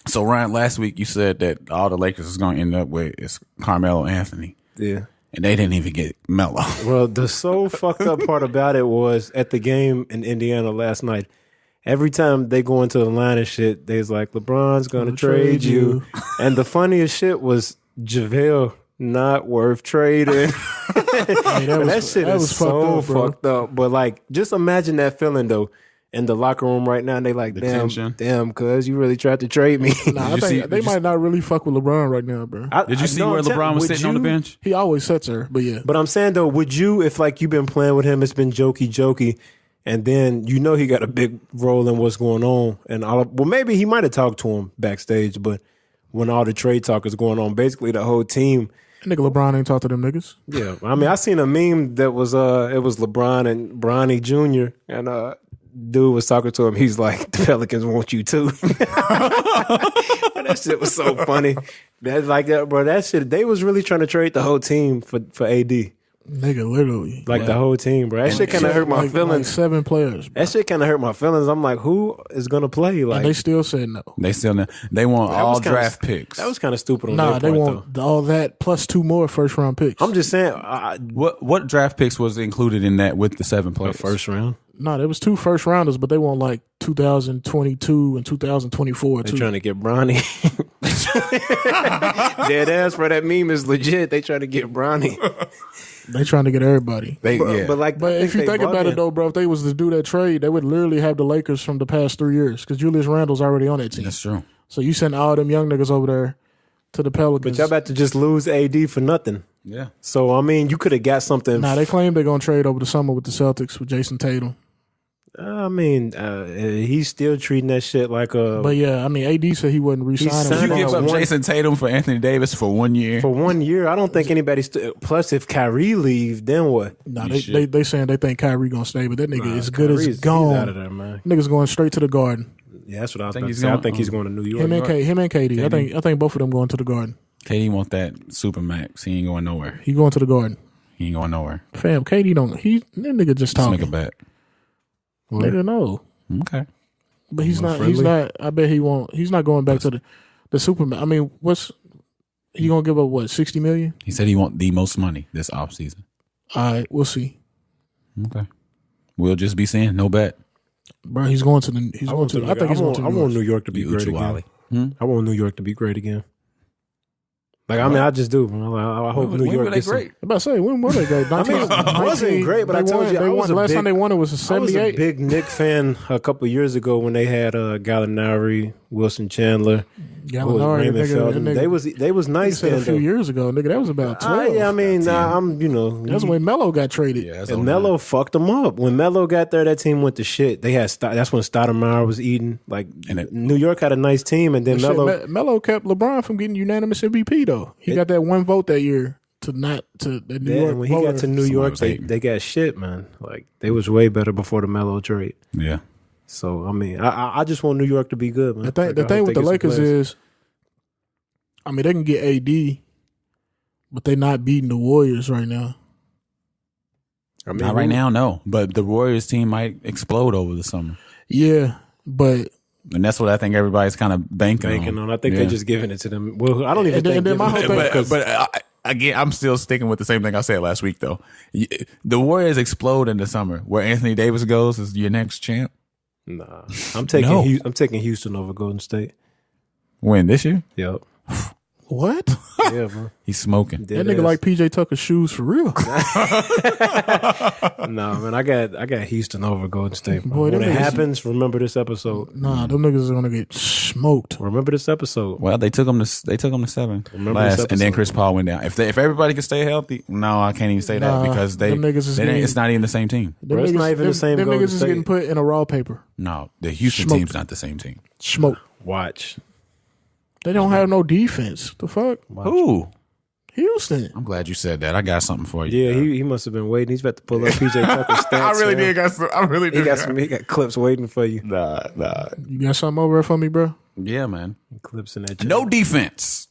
So Ryan, last week you said that all the Lakers is gonna end up with is Carmelo Anthony. Yeah. And they didn't even get Melo. Well, the so fucked up part about it was at the game in Indiana last night. Every time they go into the line and shit, they's like, LeBron's gonna trade you. And the funniest shit was JaVale not worth trading. That shit is so fucked up. But like, just imagine that feeling though. In the locker room right now, and they like, damn, cuz you really tried to trade me. Nah, I think they might not really fuck with LeBron right now, bro. Did you see where LeBron was sitting on the bench? He always sets her, but yeah. But I'm saying though, would you, if like you've been playing with him, it's been jokey, And then he got a big role in what's going on. And maybe he might have talked to him backstage, but when all the trade talk is going on, basically the whole team. Nigga LeBron ain't talk to them niggas. Yeah, I mean, I seen a meme that was it was LeBron and Bronny Jr. and dude was talking to him. He's like, the Pelicans want you too. That shit was so funny. That's like that, bro. That shit. They was really trying to trade the whole team for AD. Nigga, literally. Like the whole team, bro. That shit kind of hurt my feelings. Like 7 players. Bro. That shit kind of hurt my feelings. I'm like, who is gonna play? Like, and they still said no. They want all draft picks. That was kind of stupid on Nah, their they part, want all that plus 2 more first round picks. I'm just saying. What draft picks was included in that with the 7 players? First round. No, there was 2 first rounders, but they want like 2022 and 2024 They're too. trying to get Bronny. Dead ass, bro. That meme is legit. They trying to get Bronny. They trying to get everybody. But if you think about it though, bro, if they was to do that trade, they would literally have the Lakers from the past 3 years because Julius Randle's already on that team. That's true. So you send all them young niggas over there to the Pelicans. But y'all about to just lose AD for nothing. Yeah. So I mean, you could have got something. Nah, they claim they're gonna trade over the summer with the Celtics with Jason Tatum. I mean, he's still treating that shit like a. But yeah, I mean, AD said he wouldn't resign him. You give up Jason Tatum for Anthony Davis for 1 year. For 1 year, I don't think anybody's. Plus, if Kyrie leave, then what? Nah, they saying they think Kyrie gonna stay, but that nigga is good as gone. He's out of there, man. Nigga's going straight to the Garden. Yeah, that's what I was about to say. I think he's going to New York. Him and KD. I think both of them going to the Garden. KD want that Supermax. He ain't going nowhere. He going to the Garden. He ain't going nowhere. Fam, KD don't. That nigga just talking. Let's make a bet. Nigga, no. Okay. But he's not. He's not. I bet he won't. He's not going back to the Superman. I mean, he gonna give up? What, $60 million? He said he want the most money this offseason. All right, we'll see. Okay. We'll just be saying no bet. Bro, he's going to the. He's going to. I think he's going to. I want New York to be great again. I want New York to be great again. Like, I mean, I just do. I hope New York gets great. I'm about to say, when were they great? I mean, it wasn't great, but I told you, last time they won it was a 78. I was a big Knick fan a couple years ago when they had Gallinari, Wilson Chandler, Raymond Felton. They was nice. A few years ago, nigga. That was about 12. Yeah, I mean, that's when Melo got traded. Yeah, and Melo fucked them up. When Melo got there, that team went to shit. That's when Stoudemire was eating. Like, New York had a nice team, and then Melo kept LeBron from getting unanimous MVP though. He got that 1 vote that year to the New York. When he got to New York, they got shit, man. Like, they was way better before the Melo trade. Yeah. So I mean, I just want New York to be good, man. The thing with the Lakers is, I mean, they can get AD, but they not beating the Warriors right now. I mean, not right now, no. But the Warriors team might explode over the summer. Yeah, but. And that's what I think everybody's kind of banking on. I think they're just giving it to them. Well, I don't even think. Again, I'm still sticking with the same thing I said last week, though. The Warriors explode in the summer. Where Anthony Davis goes is your next champ. Nah, I'm taking Houston over Golden State. When, this year? Yep. What? Yeah, bro. He's smoking. That nigga like PJ Tucker's shoes for real. Nah, man, I got Houston over Golden State. Boy, when it happens, remember this episode. Nah, them niggas are gonna get smoked. Remember this episode. Well, they took them to 7 last, and then Chris Paul went down. If everybody could stay healthy, no, I can't even say that because it's not even the same team. It's not even the same. Them niggas is getting put in a raw paper. No, the Houston team's not the same team. Smoke. Watch. They don't have no defense. The fuck? Who? Houston. I'm glad you said that. I got something for you. Yeah, he must have been waiting. He's about to pull up PJ Tucker's stats. I really did. He got clips waiting for you. Nah. You got something over there for me, bro? Yeah, man. Clips in that. No defense.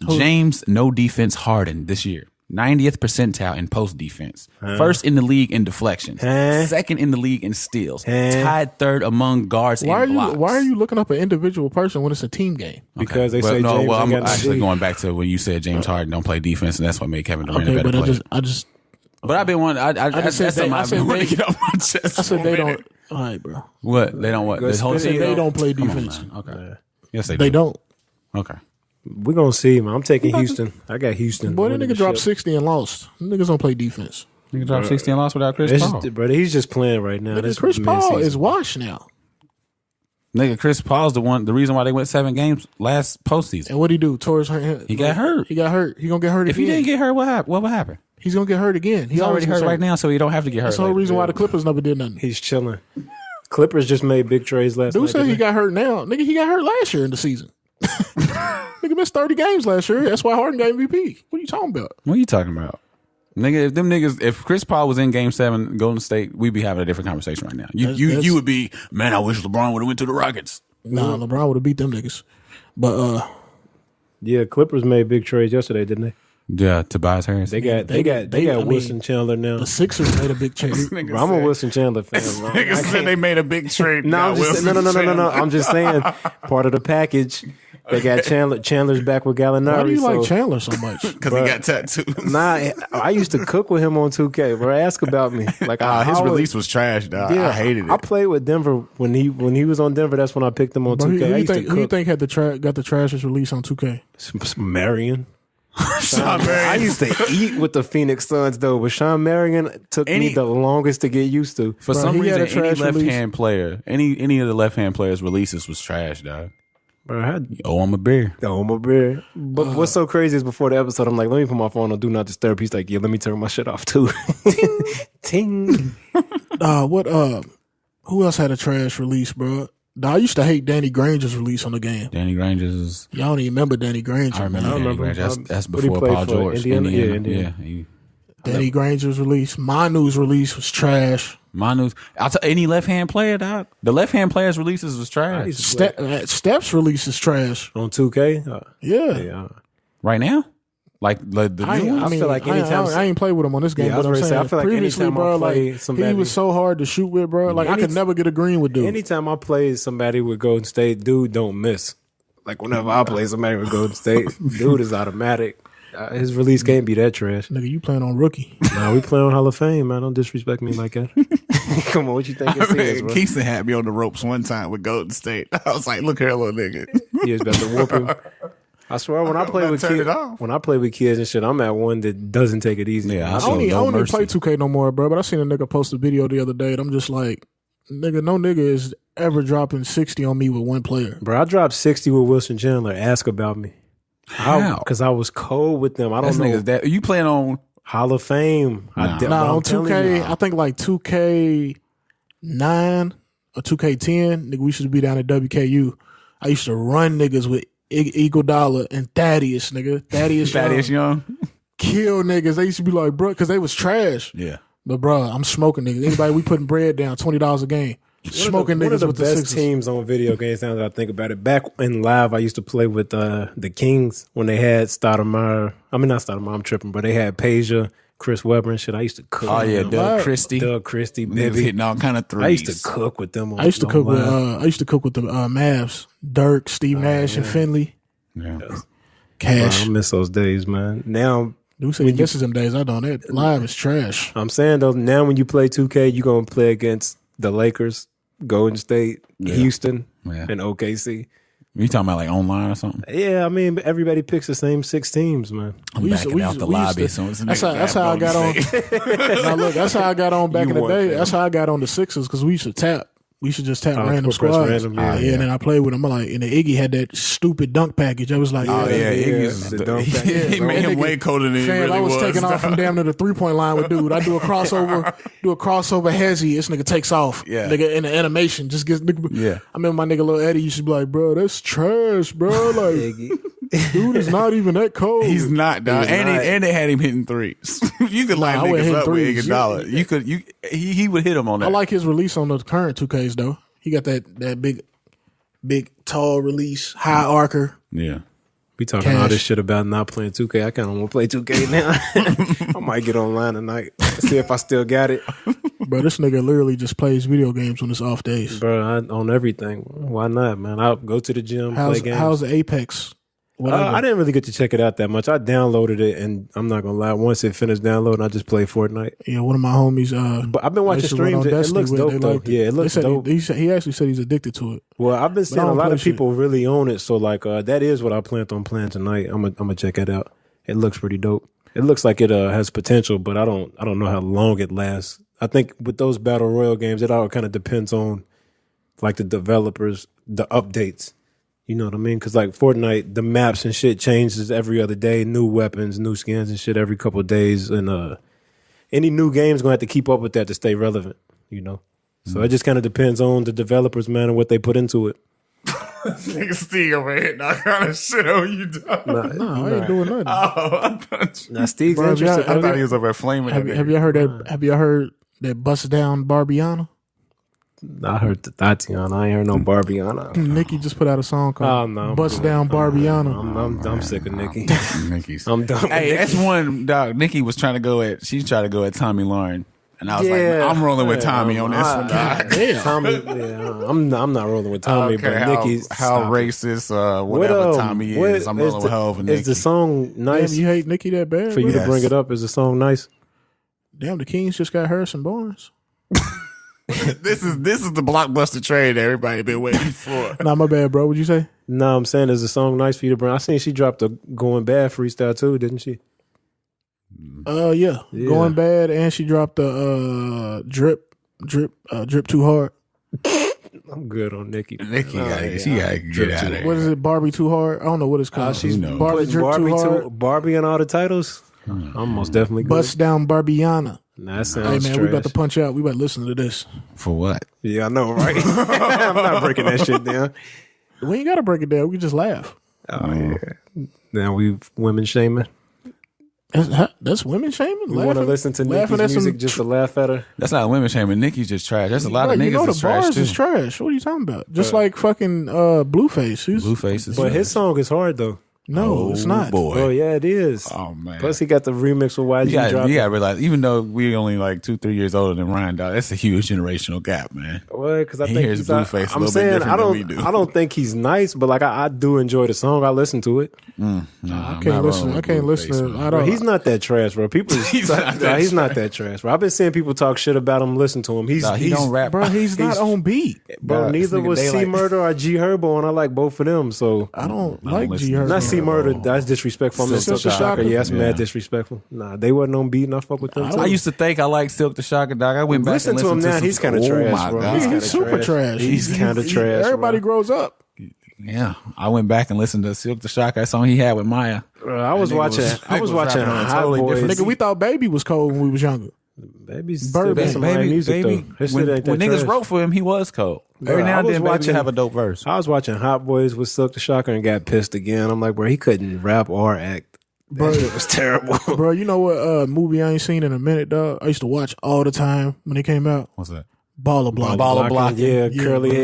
James, no defense Harden this year. 90th percentile in post defense. First in the league in deflections. Second in the league in steals. Tied third among guards in blocks. Why are you looking up an individual person when it's a team game? Because they say James. Well, I'm actually going back to when you said James Harden don't play defense, and that's what made Kevin Durant a better player. But I've been wanting. That's something I've been wanting to get off my chest. I said they don't. All right, bro. What? They don't what? The whole team? They don't play defense. Okay. Yes, they do. They don't. Okay. We're going to see, man. I'm taking Houston. I got Houston. Boy, that nigga dropped 60 and lost. Niggas don't play defense. Nigga dropped 60 and lost without Chris Paul. Brother, he's just playing right now. Chris Paul is washed now. Nigga, Chris Paul's the reason why they went 7 games last postseason. And what'd he do? Tore his hand. He got hurt. He got hurt. He gonna get hurt if again. He didn't get hurt, what would happen? He's gonna get hurt again. He's already hurt right now, so he don't have to get hurt. That's the whole reason why the Clippers never did nothing. He's chilling. Clippers just made big trades last night. Dude said he got hurt now. Nigga, he got hurt last year in the season. Nigga missed 30 games last year. That's why Harden got MVP. What are you talking about? What are you talking about? Nigga, if Chris Paul was in Game 7, Golden State, we'd be having a different conversation right now. You would be, man, I wish LeBron would have went to the Rockets. Nah, LeBron would have beat them niggas. But yeah, Clippers made big trades yesterday, didn't they? Yeah, Tobias Harris. They got Wilson Chandler now. The Sixers made a big trade. I'm a Wilson Chandler fan. Niggas said they made a big trade. No, no. I'm just saying, part of the package. They got Chandler's back with Gallinari. Why do you like Chandler so much? Because he got tattoos. Nah, I used to cook with him on 2K. Bro, ask about me. Like his release was trash, dog. Yeah, I hated it. I played with Denver when he was on Denver. That's when I picked him on 2K. Who you think had got the trashiest release on 2K? Marion. Sean Marion. I used to eat with the Phoenix Suns though, but Sean Marion took me the longest to get used to. For some reason, any left-hand player, any of the left-hand players' releases was trash, dog. Bro, I'm a bear. But what's so crazy is before the episode, I'm like, let me put my phone on Do Not Disturb. He's like, yeah, let me turn my shit off too. Ting. Who else had a trash release, bro? I used to hate Danny Granger's release on the game. Danny Granger's. Y'all don't even remember Danny Granger. I remember Danny Granger. That's What he before played Paul for? George. Indiana? Yeah. Danny Granger's release. Manu's release was trash. Manu's. Any left-hand player, dog. The left-hand players' releases was trash. Steph's release is trash. On 2K? Yeah. Right now? Like the new one? I feel like anytime I ain't played with him on this game, Yeah, but I'm saying I feel like previously, anytime bro, I play like somebody- he was so hard to shoot with, bro. Like I could never get a green with dude. Anytime I play somebody with Golden State, dude don't miss. Like whenever I play somebody with Golden State, dude is automatic. His release can't be that trash. Nigga, you playing on rookie? Nah, we playing on Hall of Fame, man. Don't disrespect me like that. Come on, what you think? Keeson had me on the ropes one time with Golden State. I was like, "Look here, little nigga." He was about to whoop him. I swear, when I play with kids and shit, I'm at one that doesn't take it easy. Yeah, I don't even play 2K no more, bro. But I seen a nigga post a video the other day, and I'm just like, nigga, no nigga is ever dropping 60 on me with one player. Bro, I dropped 60 with Wilson Chandler. Ask about me. How? Because I was cold with them. I don't know. That you playing on Hall of Fame. Nah, on 2K, I think like 2K9 or 2K10, nigga, we used to be down at WKU. I used to run niggas with Eagle Dollar and Thaddeus, nigga. Thaddeus Young. Kill niggas. They used to be like, bro, because they was trash. Yeah. But bro, I'm smoking niggas. Anybody, we putting bread down, $20 a game. Smoking niggas one with of the the best Sixers. teams on video games now that I think about it. Back in live, I used to play with the Kings when they had Stoudemire. I mean, not Stoudemire, I'm tripping, but they had Peja, Chris Webber and shit. I used to cook. Oh yeah, with Doug Christie, baby, hitting all kind of threes. I used to cook with them. I used to cook with the Mavs, Dirk, Steve Nash, and Finley. Yeah, Cash. Bro, I miss those days, man. Now. Dude said he misses them days. I don't. That live is trash. I'm saying though, now when you play 2K, you're gonna play against the Lakers, Golden State, Houston, and OKC. You talking about like online or something? Yeah, I mean everybody picks the same 6 teams, man. I'm backing out the lobby. That's how I got on. Now look, that's how I got on back in the day. That's how I got on the Sixers because we used to tap. We should just tap random squads. And then I played with him. Like, and the Iggy had that stupid dunk package. I was like, Iggy's the dunk package. He made him way colder than he really was. I was taking off from damn near the 3-point line with dude. I do a crossover, hezzy. This nigga takes off. Yeah. Nigga in the animation just gets nigga. Yeah. I remember my nigga Lil Eddie used to be like, bro, that's trash, bro. Like, dude is not even that cold. He's not, dog. And they had him hitting threes. You could line niggas up with Iguodala. You could. He would hit him on that. I like his release on the current 2Ks though. He got that big, tall release, high archer. Yeah. We talking all this shit about not playing 2K. I kind of want to play 2K now. I might get online tonight, see if I still got it. Bro, this nigga literally just plays video games on his off days. Bro, I own everything. Why not, man? I'll go to the gym, play games. How's the Apex? I didn't really get to check it out that much. I downloaded it, and I'm not gonna lie. Once it finished downloading, I just played Fortnite. Yeah, one of my homies. But I've been watching streams. It looks dope, though. Yeah, it looks dope. He actually said he's addicted to it. Well, I've been seeing a lot of people really own it. So, like, that is what I planned on playing tonight. I'm gonna check it out. It looks pretty dope. It looks like it has potential, but I don't know how long it lasts. I think with those battle royale games, it all kind of depends on like the developers, the updates. You know what I mean? Because like Fortnite, the maps and shit changes every other day. New weapons, new skins and shit every couple of days. And any new game's going to have to keep up with that to stay relevant, you know? So it just kind of depends on the developers, man, and what they put into it. Nigga Steeg over here not kind of shit on you, dog. No, I ain't doing nothing. I thought Now, Steve's Bro, interested. I thought he was over there flaming. Have you heard that? Have you heard that bust down Barbiana? I heard the Tatiana. I ain't heard no Barbiana. Nicki just put out a song called no. "Bust Down Barbiana." I'm sick of Nicki. Nicki's. I'm done with Hey, Nicki. that's one dog. Nicki was trying to go at. She tried to go at Tommy Lauren, and I was like, I'm rolling with Tommy on this one, dog. Tommy, I'm not rolling with Tommy, Okay, but Nicki's how racist, whatever Tommy is. I'm rolling with her over Nicki. Is the song nice? Damn, you hate Nicki that bad? For you bro? to bring it up, is the song nice? Damn, the Kings just got Harrison Barnes. This is the blockbuster trade everybody been waiting for. Nah, my bad, bro. What'd you say? No, I'm saying, is the song nice for you to bring? I seen she dropped a Going Bad freestyle too, didn't she? Yeah. Going Bad, and she dropped the drip Too Hard. I'm good on Nicki. Nicki she gotta get out of there. What is it? Barbie Too Hard? I don't know what it's called. She's Barbie putting Drip Too Hard. Barbie in all the titles. I'm most definitely good. Bust Down Barbiana. Nah, that Hey sounds man, trash. we about to punch out. We about to listen to this. For what? Yeah, I know, right? I'm not breaking that shit down. We ain't gotta break it down. We can just laugh. Oh yeah. Now we women shaming. That's women shaming. We want to listen to Nicki's music just to laugh at her. That's not women shaming. Nicki's just trash. There's a lot of you know niggas the that's trash bars too. is trash. What are you talking about? Just like fucking Blueface. Blueface is But trash. his song is hard though. No, it's not. Boy. Oh yeah, it is. Oh man. Plus he got the remix with YG You gotta dropping. realize, even though we're only like 2-3 years older than Ryan, dog, that's a huge generational gap, man. Well, because I He think hears he's Blueface a I'm little bit saying different than we do. I don't think he's nice, but like I do enjoy the song. I listen to it. I can't listen. I can't listen. I Bro, don't. he's not that trash, bro. People, He's not that he's not that trash, bro. I've been seeing people talk shit about him. Listen to him. He's He don't rap. Bro, he's not on beat. Bro, Nah, neither this nigga was C Daylight. Murder or G Herbo, and I like both of them. So I don't I don't like listen G to Herbo. not C Murder. That's disrespectful. I'm Silk Silk the the Shocker. Shocker? Yeah, that's Yeah. mad disrespectful. Nah, they wasn't on beat, and I fuck with them. I used to think I liked Silk the Shocker, dog. I went back Listen and to him listened now. some- He's kind of Oh trash, my bro. God. He's kinda super trash. He's kind of trash. Everybody bro. grows up. Yeah, I went back and listened to Silk the Shocker. That song he had with Maya. I was That nigga watching. was- I was nigga was watching rapping on a Hot totally Boys. different Nigga, we thought Baby was cold when we was younger. Baby's Bird still got some high music though. His shit when ain't that niggas trash. wrote for him, he was cold. Every Bro, now I and was then, Baby watching- would have a dope verse. I was watching Hot Boys with Silk the Shocker and got pissed again. I'm like, bro, he couldn't rap or act. That shit was terrible. Bro, you know what movie I ain't seen in a minute, dog? I used to watch all the time when it came out. What's that? Baller Block. Baller Block. Yeah, Yeah, curly bro.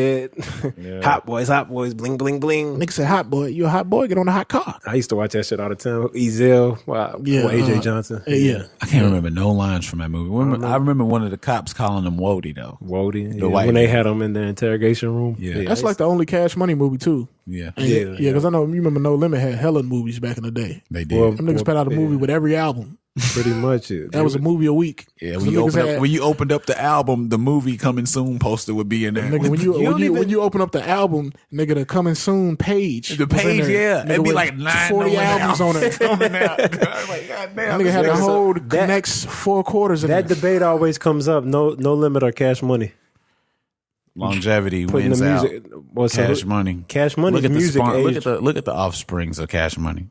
head. Hot boys, bling, bling, bling. Nigga said, hot boy. You a hot boy? Get on the hot car. I used to watch that shit all the time. Ezel, wow, Yeah, AJ Johnson. Yeah. I can't remember no lines from that movie. I remember one of the cops calling him Wody, though. Wody. Yeah, white when they guy. had him in the interrogation room. Yeah. That's like the only Cash Money movie, too. Yeah, Yeah, because I know you remember No Limit had hella movies back in the day. they did. Well, Them niggas put out a movie with every album. pretty much. That was a movie a week. Yeah, Them when you, niggas open up, had- when you opened up the album, the movie coming soon poster would be in there. Nigga, when you open up the album, nigga, the coming soon page. The was in page, there. yeah. Nigga It'd be with like 9 40 No Limit albums on it. coming out. Like, goddamn. That nigga had the So whole that- next 4 quarters in That there. debate always comes up. No limit or Cash Money. Longevity Putting wins the out. music. What's Cash Money. Cash Money's Look at the music age. look at the offsprings of Cash Money.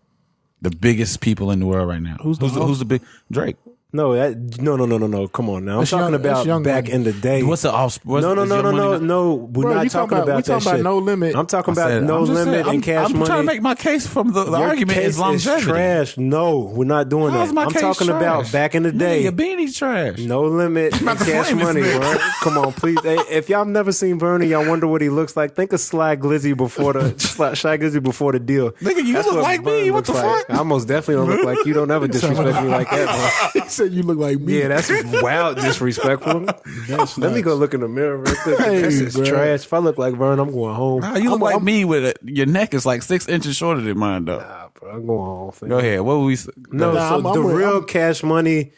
The biggest people in the world right now. Who's the big Drake? No. Come on now. I'm That's talking young- that's about young back money. in the day. What's the offspring? No. We're Bro, not you talking about we that talking about shit. No Limit. I'm talking about said- No I'm just Limit saying, and Cash I'm Money. trying to make my case from the Your argument case is longevity. trash. No, we're not doing How's that. my I'm case talking trash? about back in the day. Your beanie's trash. No Limit and about to Cash flame this Money, nigga. bro. Come on, please. Hey, if y'all never seen Bernie, y'all wonder what he looks like. Think of Sly Glizzy before the deal. Nigga, you That's look what like Vern me. What looks the like. fuck? I most definitely don't look like you. Don't ever disrespect me like that, bro. He said you look like me. Yeah, that's wild disrespectful. Let me go look in the mirror real quick. Hey, This is bro. trash. If I look like Vern, I'm going home. Nah, you look like me with your neck is like 6 inches shorter than mine, though. Nah, bro, I'm going home. fam. Go ahead. What were we? No, Nah, so I'm the with- real I'm- Cash Money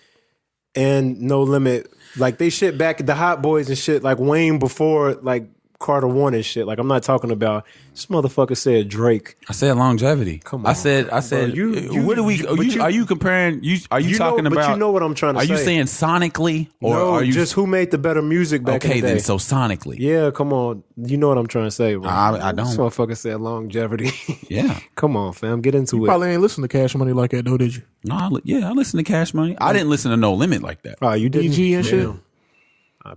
and No Limit, like they shit back the Hot Boys and shit, like Wayne before like Carter One and shit. Like, I'm not talking about this motherfucker said Drake. I said longevity. Come on. I said. What are we? Are you comparing? Are you talking about? But you know what I'm trying to say. Are you saying sonically, or no, are you just who made the better music back in the day? Okay, then so sonically. Yeah, come on. You know what I'm trying to say, bro. I don't. This motherfucker said longevity. Yeah. Come on, fam. Get into it. Probably ain't listen to Cash Money like that, though, did you? No, I listen to Cash Money. I didn't listen to No Limit like that. Oh, you did BG and shit.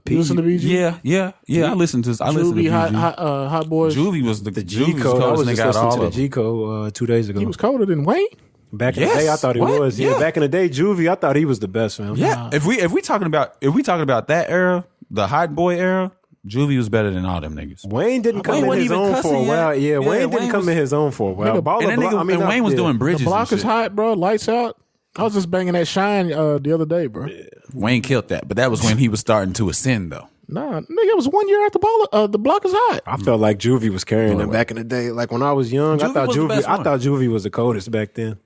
You listen to BG? Yeah. I listened to Juvie, BG. Hot Boys. Juvie was the G Juvie was code. I was coldest just nigga out of listening all to the of them. G code 2 days ago. He was colder than Wayne. Back in the day, I thought he What? was. Yeah, back in the day, Juvie, I thought he was the best, fam. Yeah. If we talking about that era, the Hot Boy era, Juvie was better than all them niggas. Wayne didn't come Wayne in wasn't his even own for a cussing while. yet. Yeah, Wayne Wayne didn't come was- in his own for a while. And Wayne was doing bridges. The block and is shit. hot, bro. Lights out. I was just banging that Shine the other day, bro. Wayne killed that, but that was when he was starting to ascend, though. Nah, nigga, it was 1 year after the block is hot. I felt like Juvie was carrying him back in the day. Like when I was young, I Juvie thought was the best one. Juvie was the coldest back then.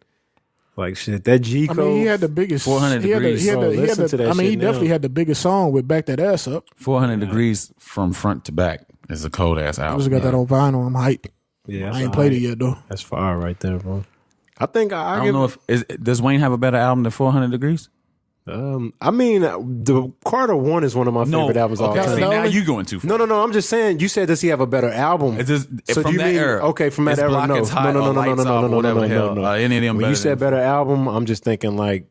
Like shit, that G I code. mean, he had the biggest 400 degrees. He Listen to that he shit definitely now. had the biggest song with Back That Ass Up. 400 degrees from front to back is a cold ass I album. just got that on vinyl. I'm hyped. Yeah, I ain't played it yet though. That's fire right there, bro. I think I don't know if does Wayne have a better album than 400 degrees? I mean, the Carter One is one of my favorite albums all Okay, time. see, now you going too far. No. I'm just saying. You said, does he have a better album? It's just, So from do you that mean- era. okay, from that It's era, Block no. Is Hot No, or Lights Off or whatever the hell. Any of them When better you said than- better album, I'm just thinking like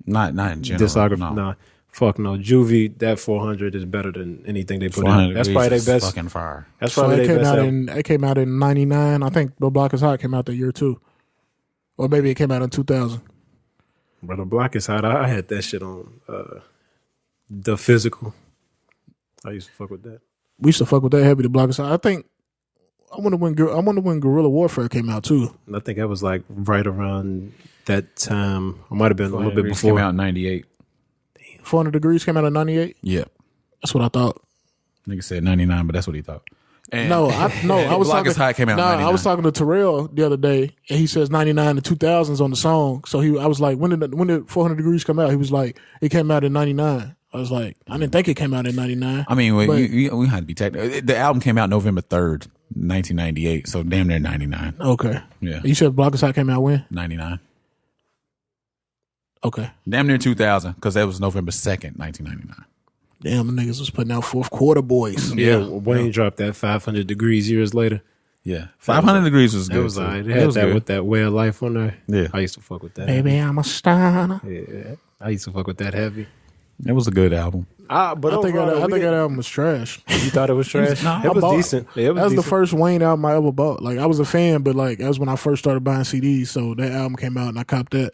Not in general. discography. No. Nah, fuck no. Juvie, that 400 is better than anything they put 400 out. That's degrees probably is their best. fucking fire. That's So probably it their came best out album. it came out in '99. I think The Block Is Hot came out that year too, or maybe it came out in 2000. But the Block Is Hot. I had that shit on the physical. I used to fuck with that. We used to fuck with that heavy. The Block Is Hot. I wonder when Guerrilla Warfare came out too. And I think that was like right around that time. I might have been a little bit 400 before. Came out in 98. 400 Degrees came out in '98. Yeah. That's what I thought. Nigga said 99, but that's what he thought. And No, I was Block talking. Is Hot came out in Nah, 99. I was talking to Terrell the other day, and he says '99 to 2000s on the song. So I was like, when did 400 Degrees come out? He was like, it came out in '99. I was like, I didn't think it came out in '99. I mean, But- we had to be technical. The album came out November 3rd, 1998, so damn near 99. Okay. Yeah. You said Block Is Hot came out when? 99. Okay. Damn near 2000, because that was November 2nd, 1999. Damn, the niggas was putting out fourth quarter boys. Yeah, Wayne dropped that 500 Degrees years later. Yeah. 500 Degrees was That good. was too. alright. They It had was that good. with that Way of Life on there. Yeah. I used to fuck with that. Baby, I'm a star. Yeah, I used to fuck with that heavy. It was a good album. But I think overall, that we didn't- album was trash. You thought it was trash? Nah, it was bought- decent. Yeah, it was That was the decent. first Wayne album I ever bought. Like, I was a fan, but like that was when I first started buying CDs. So that album came out and I copped that.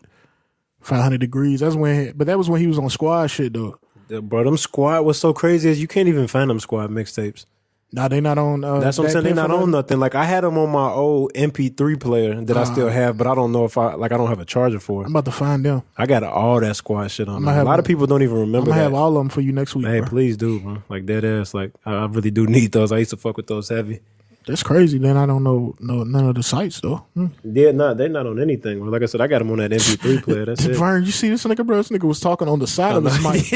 500 Degrees. But that was when he was on Squad shit though. Bro, them Squad was so crazy as you can't even find them Squad mixtapes. Nah, they not on. That's what I'm saying. They're not on nothing. Like I had them on my old MP3 player that I still have, but I don't know if I don't have a charger for it. I'm about to find them. I got all that Squad shit on. gonna There. A have lot of them. people don't even I'm remember gonna that. have all of them for you next week. Hey, Bro. please do, bro. Like dead ass. Like I really do need those. I used to fuck with those heavy. That's crazy. Then I don't know none of the sites though. They're not on anything. Like I said, I got them on that MP3 player. That's it. Vern, you see this nigga, bro? This nigga was talking on the side of his mic.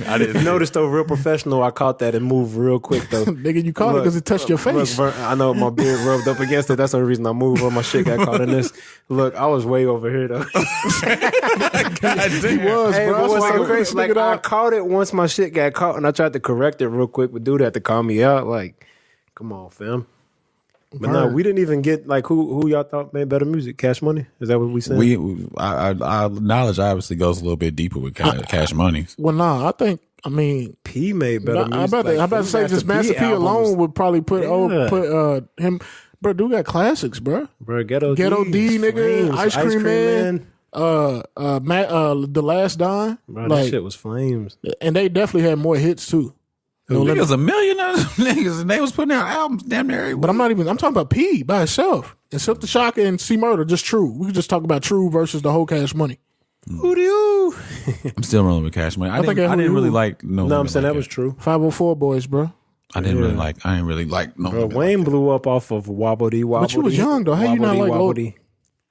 I didn't notice though. Real professional. I caught that and moved real quick though. Nigga, you caught it because it touched your face. Look, I know my beard rubbed up against it. That's the only reason I moved. Or my shit got caught in this. Look, I was way over here though. He was, Hey, bro. but what's That's why so I crazy? Like I caught it once my shit got caught, and I tried to correct it real quick, but dude had to call me out. Like, come on, fam. But no, we didn't even get like who y'all thought made better music. Cash Money? Is that what we said? Our knowledge obviously goes a little bit deeper with Cash Money. Well, nah, I mean, P made better music. I about to say just Master P alone would probably put him. Bro, dude got classics, bro. Bro, Ghetto D, nigga, Flames, Ice Cream Man. The Last Don. Bro, that shit was flames. And they definitely had more hits too. No Niggas limit. a million of them niggas, and they was putting out albums damn near every But I'm talking about P by itself. And Silk the Shocker and C Murder, just True. We could just talk about True versus the whole Cash Money. Who do you? I'm still rolling with Cash Money. I think didn't who really you- like No, I'm saying that was true. 504 Boys, bro. I didn't really like no. Bro, Wayne blew up off of Wobbledy Wobbledy. But you was young though. How you not like Wobbledy?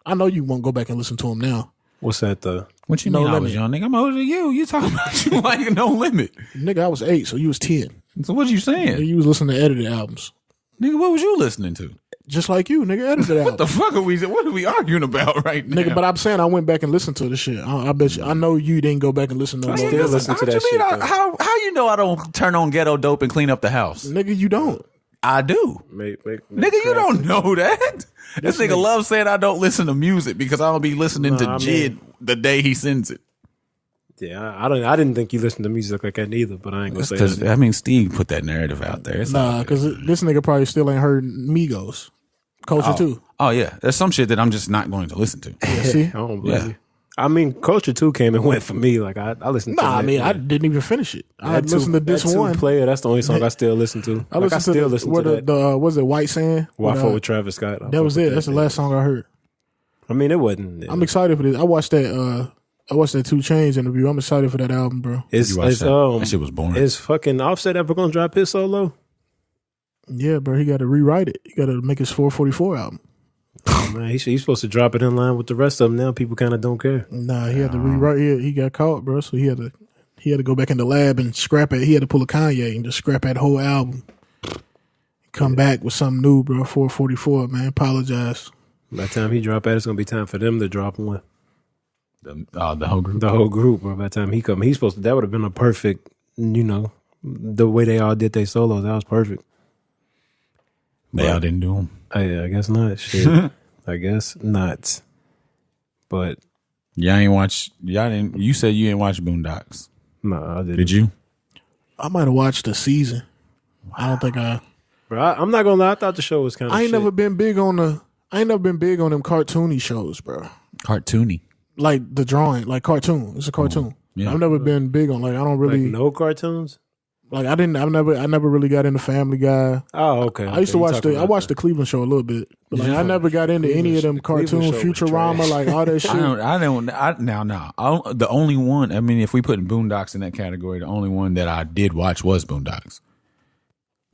I know you won't go back and listen to him now. What's that? What you No mean I Limit. was young, nigga? I'm older than you. You talking about you like No Limit. Nigga, I was 8, so you was 10. So what you saying? Nigga, you was listening to edited albums. Nigga, what was you listening to? Just like you, nigga, edited albums. What the fuck what are we arguing about right now? Nigga, but I'm saying I went back and listened to the shit. I bet you. I know you didn't go back and listen to no more. Still listen to What that you mean? shit, though. How you know I don't turn on ghetto dope and clean up the house? Nigga, you don't. I do. Nigga, you don't know that. This nigga loves saying I don't listen to music because I don't be listening to Jid the day he sends it. Yeah, I didn't think you listened to music like that neither, but I ain't gonna say Because that. I mean, Steeg put that narrative out there. It's Nah, because this nigga probably still ain't heard Migos. Culture too. Oh yeah, there's some shit that I'm just not going to listen to. Yeah, see? I don't blame Yeah. you. I mean, Culture 2 came and went for me. Like I listened to Nah, I that. mean, I didn't even finish it. I That listened to this that one. Player, that's the only song I still listen to. I Like, I listened still to listen to that. the was it White Sand? Waffle with Travis Scott. That was it. That's the last song I heard. I mean, it wasn't. I'm excited for this. I watched that 2 Chainz interview. I'm excited for that album, bro. It's You watched that? um, That shit was boring. Is fucking Offset ever gonna drop his solo? Yeah, bro. He got to rewrite it. He got to make his 444 album. Man, he's supposed to drop it in line with the rest of them. Now people kind of don't care. Nah, he had to rewrite. He got caught, bro. So he had to go back in the lab and scrap it. He had to pull a Kanye and just scrap that whole album. Come back with something new, bro. 444, man. Apologize. By the time he drop it, it's gonna be time for them to drop one. The whole group. The whole group, bro. By the time he come, he's supposed to. That would have been a perfect. The way they all did their solos, that was perfect. They all didn't do them. I guess not. Shit. I guess not. But Y'all ain't watch. Y'all didn't. You said you didn't watch Boondocks. no, I didn't. Did you? I might have watched the season. I don't think Bro, I'm not gonna lie. I thought the show was kind of. I ain't never been big on them cartoony shows, bro. Cartoony. Like the drawing, like cartoon. It's a cartoon. Yeah. I've never been big on I don't really no cartoons. I never really got into Family Guy. Oh, okay. I used to watch I watched the Cleveland Show a little bit, but I never got into any of them cartoon Futurama, like all that shit. The only one. I mean, if we put Boondocks in that category, the only one that I did watch was Boondocks.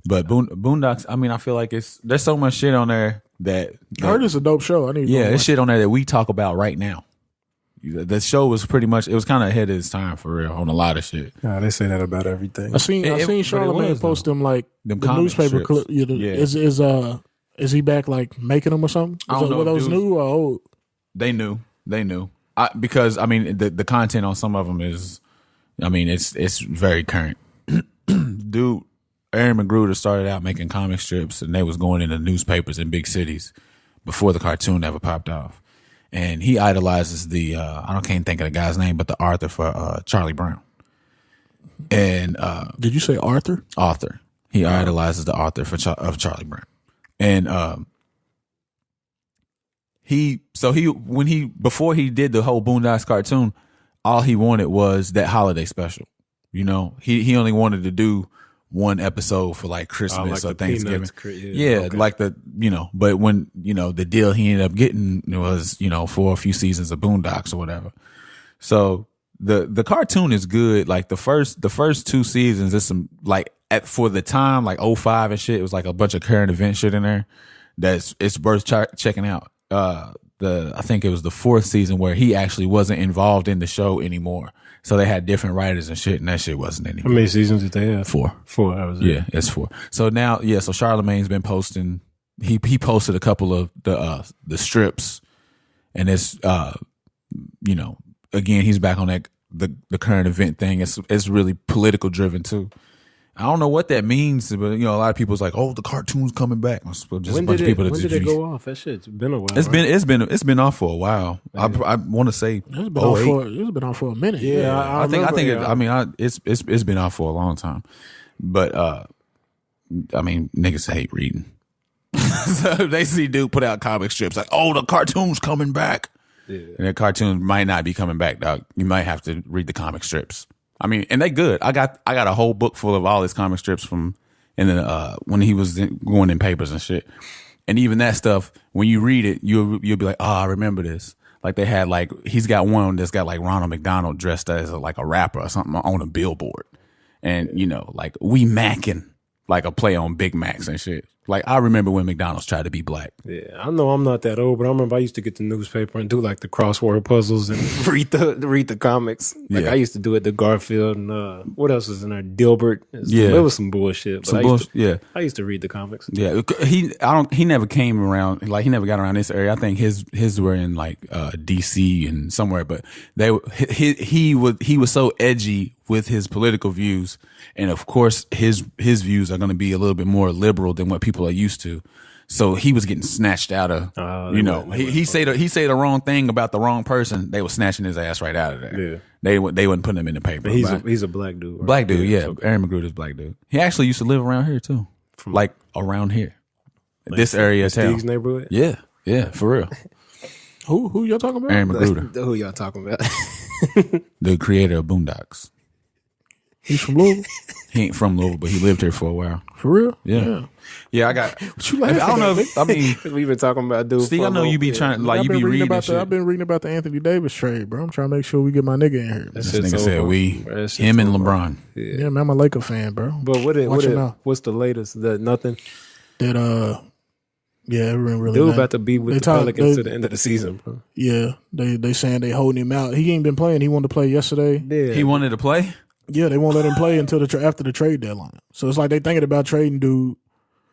But Boondocks, I mean, I feel like there's so much shit on there that I heard it's a dope show. I need to go there's watch shit on there that we talk about right now. The show was pretty much, it was kind of ahead of its time for real on a lot of shit. Yeah, they say that about everything. I seen Charlamagne post them like Them the comic newspaper strips. clip. Yeah. Is he back like making them or something? I don't know, Were those dude. new or old? They knew. Because I mean, the content on some of them is, I mean, it's very current. Dude, Aaron McGruder started out making comic strips, and they was going into newspapers in big cities before the cartoon ever popped off. And he idolizes I can't think of the guy's name, but the author for Charlie Brown. And Did you say Arthur? author, he idolizes the author of Charlie Brown. And before he did the whole Boondocks cartoon, all he wanted was that holiday special. You know, he only wanted to do one episode for like Christmas or like the Thanksgiving. Peanuts, okay. Like but when, the deal he ended up getting was, for a few seasons of Boondocks or whatever. So the cartoon is good. Like the first 2 seasons, there's some for the time, like 05 and shit, it was like a bunch of current event shit in there it's worth checking out. I think it was the 4th season where he actually wasn't involved in the show anymore. So they had different writers and shit, and that shit wasn't anymore. How many seasons did they have? 4. 4. That was it. Yeah, it's 4. So now, so Charlamagne's been posting. He posted a couple of the strips, and it's again, he's back on that the current event thing. It's really political driven too. I don't know what that means, but a lot of people's like, "Oh, the cartoon's coming back." Just When a bunch of people did it go off? That shit's been a while. It's been off for a while. I want to say It's been on for a minute. Yeah, I think remember, it's been out for a long time. But I mean, niggas hate reading. So they see dude put out comic strips like, "Oh, the cartoon's coming back." Yeah. And the cartoon might not be coming back, dog. You might have to read the comic strips. I mean, and they good. I got a whole book full of all his comic strips from when he was going in papers and shit. And even that stuff, when you read it, you'll be like, "Oh, I remember this." Like they had he's got one that's got like Ronald McDonald dressed as a rapper or something on a billboard, and like we macking, like a play on Big Macs and shit. Like, I remember when McDonald's tried to be black. Yeah, I know I'm not that old, but I remember I used to get the newspaper and do like the crossword puzzles and read the comics. Like I used to do it to Garfield and what else was in there? Dilbert. It was some bullshit. But I used to read the comics. Yeah, he never came around. Like, he never got around this area. I think his were in like DC and somewhere. But he was so edgy with his political views, and of course his views are going to be a little bit more liberal than what people are used to. So he was getting snatched out of, he say the wrong thing about the wrong person, they were snatching his ass right out of there. Yeah. They wouldn't put him in the paper. But he's a black dude. Right? Black dude, yeah. Okay. Aaron McGruder's black dude. He actually used to live around here too, around here, like this area of town. Steeg's neighborhood. Yeah, for real. Who y'all talking about? Aaron McGruder. Who y'all talking about? The creator of Boondocks. He's from Louisville? He ain't from Louisville, but he lived here for a while. For real? Yeah, I got. What you laughing I don't know. I mean, we've been talking about dude. Steve, I know you be trying, like, you be reading about I've been reading about the Anthony Davis trade, bro. I'm trying to make sure we get my nigga in here. This nigga said him and LeBron. Yeah, man, I'm a Laker fan, bro. But what's the latest? That nothing. That yeah, everyone really. Dude about to be with the Pelicans to the end of the season, bro. Yeah, they saying they holding him out. He ain't been playing. He wanted to play yesterday. Yeah. He wanted to play. Yeah, they won't let him play until after the trade deadline. So it's like they thinking about trading dude.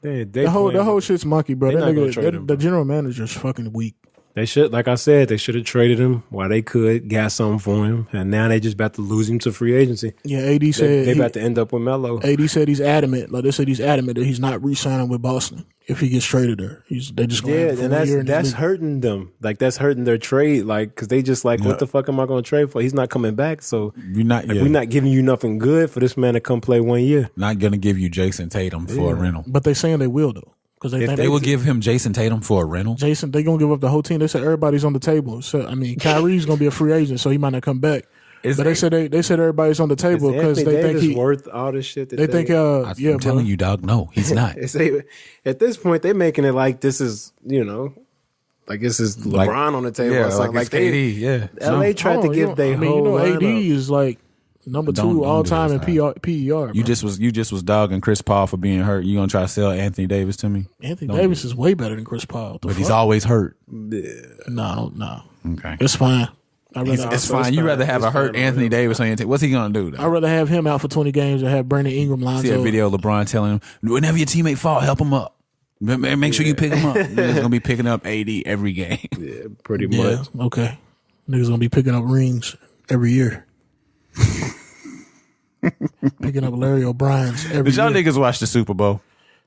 The whole shit's monkey, bro. That nigga, the general manager's fucking weak. They should, like I said, they should have traded him while they could, got something for him, and now they just about to lose him to free agency. Yeah, AD said they about to end up with Melo. AD said he's adamant. Like they said, he's adamant that he's not re-signing with Boston if he gets traded there. They just gonna have and that's hurting them. Like that's hurting their trade. Like because they just like, what the fuck am I going to trade for? He's not coming back, so we're not giving you nothing good for this man to come play 1 year. Not gonna give you Jason Tatum for a rental, but they saying they will though. Because they will give him Jason Tatum for a rental. Jason, they gonna give up the whole team. They said everybody's on the table. So I mean, Kyrie's gonna be a free agent, so he might not come back. They said everybody's on the table because they think he's worth all this shit. They think, I'm telling you, dog. No, he's not. At this point, they're making it like this is, like this is LeBron on the table. Yeah, like KD. Yeah, LA tried to give their whole. AD is like number 2 all time in PER. You just was dogging Chris Paul for being hurt. You gonna try to sell Anthony Davis to me? Anthony Davis is way better than Chris Paul. But he's always hurt. Yeah. No. Okay. It's fine. It's fine. You rather have a hurt Anthony Davis on your team. What's he gonna do? I'd rather have him out for 20 games than have Brandon Ingram, Lonzo. See a video of LeBron telling him, whenever your teammate fall, help him up. Make sure you pick him up. He's gonna be picking up AD every game. Yeah, pretty much. Okay. Niggas gonna be picking up rings every year. Picking up Larry O'Brien's every Did y'all year. niggas watch the Super Bowl?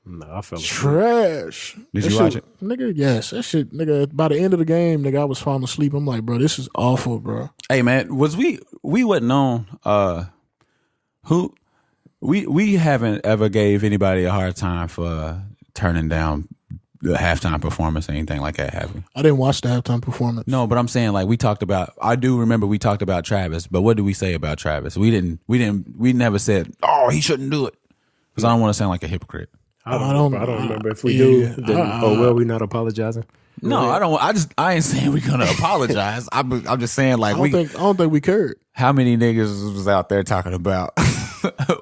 No, I felt trash. Did you watch it? Nigga, yes. That shit, nigga, by the end of the game, nigga, I was falling asleep. I'm like, bro, this is awful, bro. Hey, man, we wasn't on we haven't ever gave anybody a hard time for turning down the halftime performance or anything like that, have we? I didn't watch the halftime performance. No, but I'm saying, like, I do remember we talked about Travis, but what did we say about Travis? We never said, oh, he shouldn't do it. Because I don't want to sound like a hypocrite. I don't remember if we do. We not apologizing? No, I don't. I ain't saying we're gonna apologize. I'm just saying, like, I don't think we cared. How many niggas was out there talking about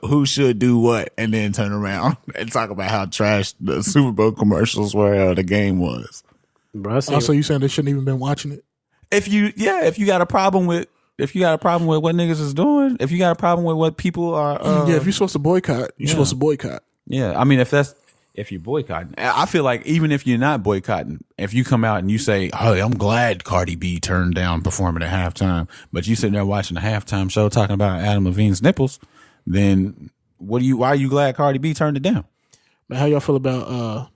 who should do what, and then turn around and talk about how trash the Super Bowl commercials were, the game was. Bro, also, you saying they shouldn't even been watching it? If you got a problem with what niggas is doing, if you got a problem with what people are, if you're supposed to boycott, you're supposed to boycott. Yeah, I mean, if you're boycotting, I feel like even if you're not boycotting, if you come out and you say, "Oh, I'm glad Cardi B turned down performing at halftime," but you sitting there watching the halftime show talking about Adam Levine's nipples, then why are you glad Cardi B turned it down? But how y'all feel about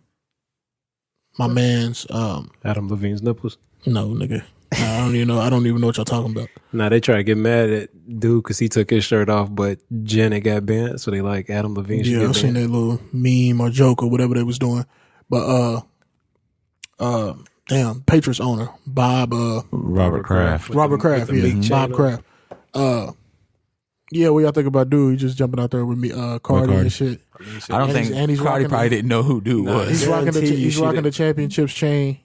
my man's Adam Levine's nipples? No, nigga. I don't even know what y'all talking about. Nah, they try to get mad at dude because he took his shirt off, but Janet got banned, so they like Adam Levine. Yeah, I seen that little meme or joke or whatever they was doing. But Patriots owner Robert Kraft. Bob Kraft. What y'all think about dude? He's just jumping out there with me, Cardi and shit. I don't think Cardi probably didn't know who dude was. He's rocking the championships chain.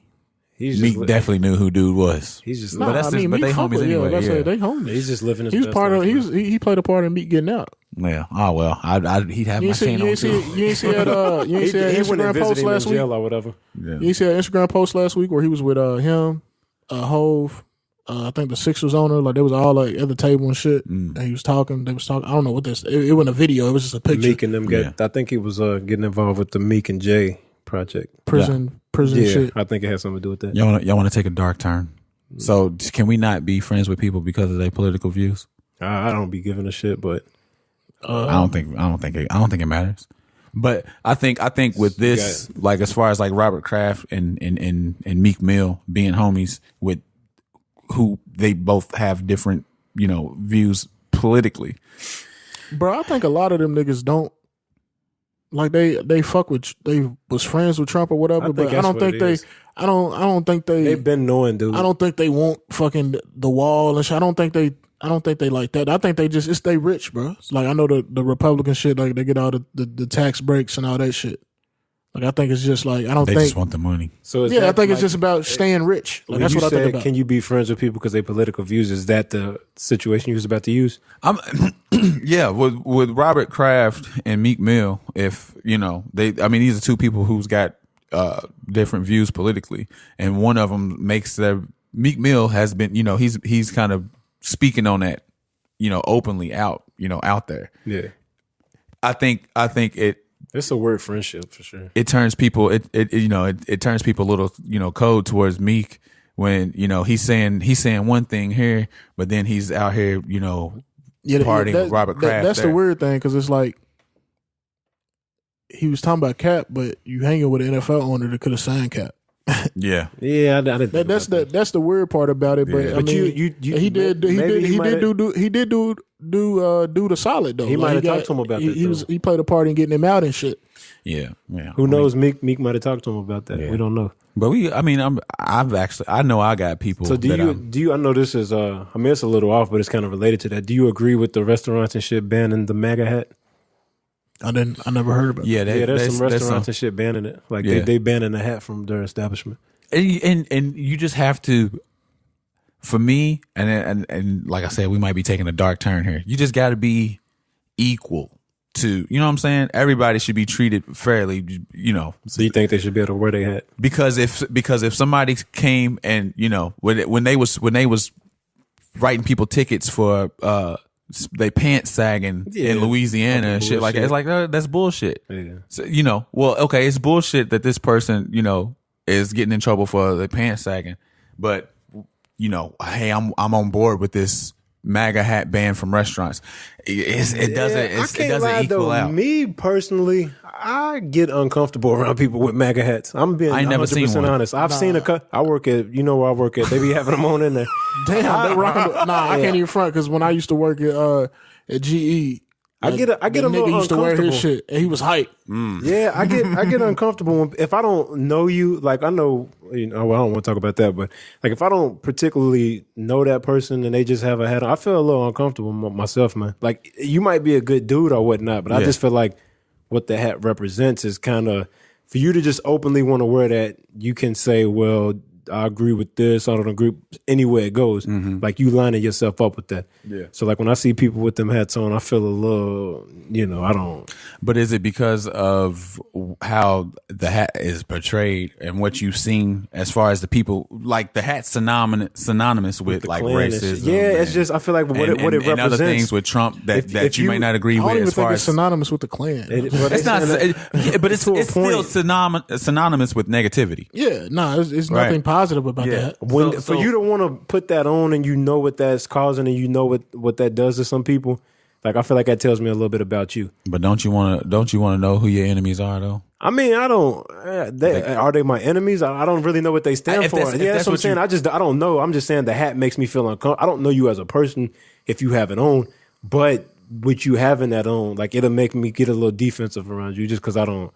Meek definitely knew who dude was. He's just. Nah, but they Meek fuck homies with- anyway. that's Yeah. it, they homies. He's just living his He was best part of. life, He played a part in Meek getting out. Yeah. Oh well, he'd have You my ain't see, chain you on ain't see, too. you ain't see that. You ain't see that He went and Instagram visited post him in last week. jail or whatever. Yeah. You ain't see that Instagram post last week where he was with him, Hove. I think the Sixers owner. Like they was all like at the table and shit. And he was talking. They was talking. I don't know what this. It wasn't a video. It was just a picture. Meek and them get. I think he was getting involved with the Meek and Jay project. Prison Yeah, shit. I think it has something to do with that. Y'all want to take a dark turn? So can we not be friends with people because of their political views? I don't be giving a shit, but I don't think it matters. But I think with this, like as far as like Robert Kraft and Meek Mill being homies with who they both have different, views politically. Bro, I think a lot of them niggas don't like they fuck with they was friends with Trump or whatever, but I don't think they I don't think they've been knowing, dude. I don't think they want fucking the wall and shit. I don't think they like that. I think they rich, bro. It's like I know the Republican shit, like they get all the tax breaks and all that shit. Like I think it's just like They just want the money. So I think it's just about staying rich. Like that's what I think about. Can you be friends with people because they political views? Is that the situation you was about to use? Yeah, with Robert Kraft and Meek Mill, if these are two people who's got different views politically, and one of them makes their Meek Mill has been, he's kind of speaking on that, openly out there. Yeah, I think it. It's a word friendship for sure. It turns people it turns people a little cold towards Meek when he's saying one thing here, but then he's out here partying with Robert Kraft. That's the weird thing because it's like he was talking about Cap, but you hanging with an NFL owner that could have signed Cap. Yeah, I didn't. That's the weird part about it. But Yeah. I mean, he did do the solid though. He Like, might have talked to him about that. He played a part in getting him out and shit. yeah. Who knows? Meek might have talked to him about that. Yeah. We don't know. But I know I got people. So do you? I know this is. It's a little off, but it's kind of related to that. Do you agree with the restaurants and shit banning the MAGA hat? I never heard about it. Yeah, there's some restaurants and shit banning it. Like they banning the hat from their establishment. And you just have to, for me, and like I said, we might be taking a dark turn here. You just got to be equal to, you know what I'm saying? Everybody should be treated fairly, So you think they should be able to wear their hat? Because if somebody came and when they was writing people tickets for they pants sagging in Louisiana and shit like that, it's like that's bullshit. Yeah. So, okay, it's bullshit that this person is getting in trouble for the pants sagging, but hey, I'm on board with this MAGA hat ban from restaurants. It doesn't equal out. Me personally, I get uncomfortable around people with MAGA hats. I'm being 100% honest. I've seen I work at, where I work at. They be having them on in there. Damn, they rocking. I can't even front because when I used to work at GE, I get a nigga little used to wear uncomfortable. his shit, and he was hype. Yeah, I get uncomfortable if I don't know you. Like I know, well, I don't want to talk about that, but like if I don't particularly know that person and they just have a hat on, I feel a little uncomfortable myself, man. Like you might be a good dude or whatnot, but I just feel like what the hat represents is kind of for you to just openly want to wear that. You can say, well, I agree with this. I don't agree anywhere it goes. Like you lining yourself up with that. Yeah. So like when I see people with them hats on, I feel a little, I don't. But is it because of how the hat is portrayed and what you've seen as far as the people, like the hat's synonymous with like racism? Yeah, it's just I feel like what it represents. And other things with Trump that you may not agree I don't with. even As far think as it's synonymous with the Klan. it's not, but it's still synonymous with negativity. Yeah, it's nothing positive about that. For you to want to put that on and you know what that's causing and you know what that does to some people, like I feel like that tells me a little bit about you. But don't you want to know who your enemies are though? I mean, I don't. Are they my enemies? I don't really know what they stand for. That's what I'm saying. I don't know. I'm just saying the hat makes me feel uncomfortable. I don't know you as a person if you have it on, but with you having that on, like it'll make me get a little defensive around you just because I don't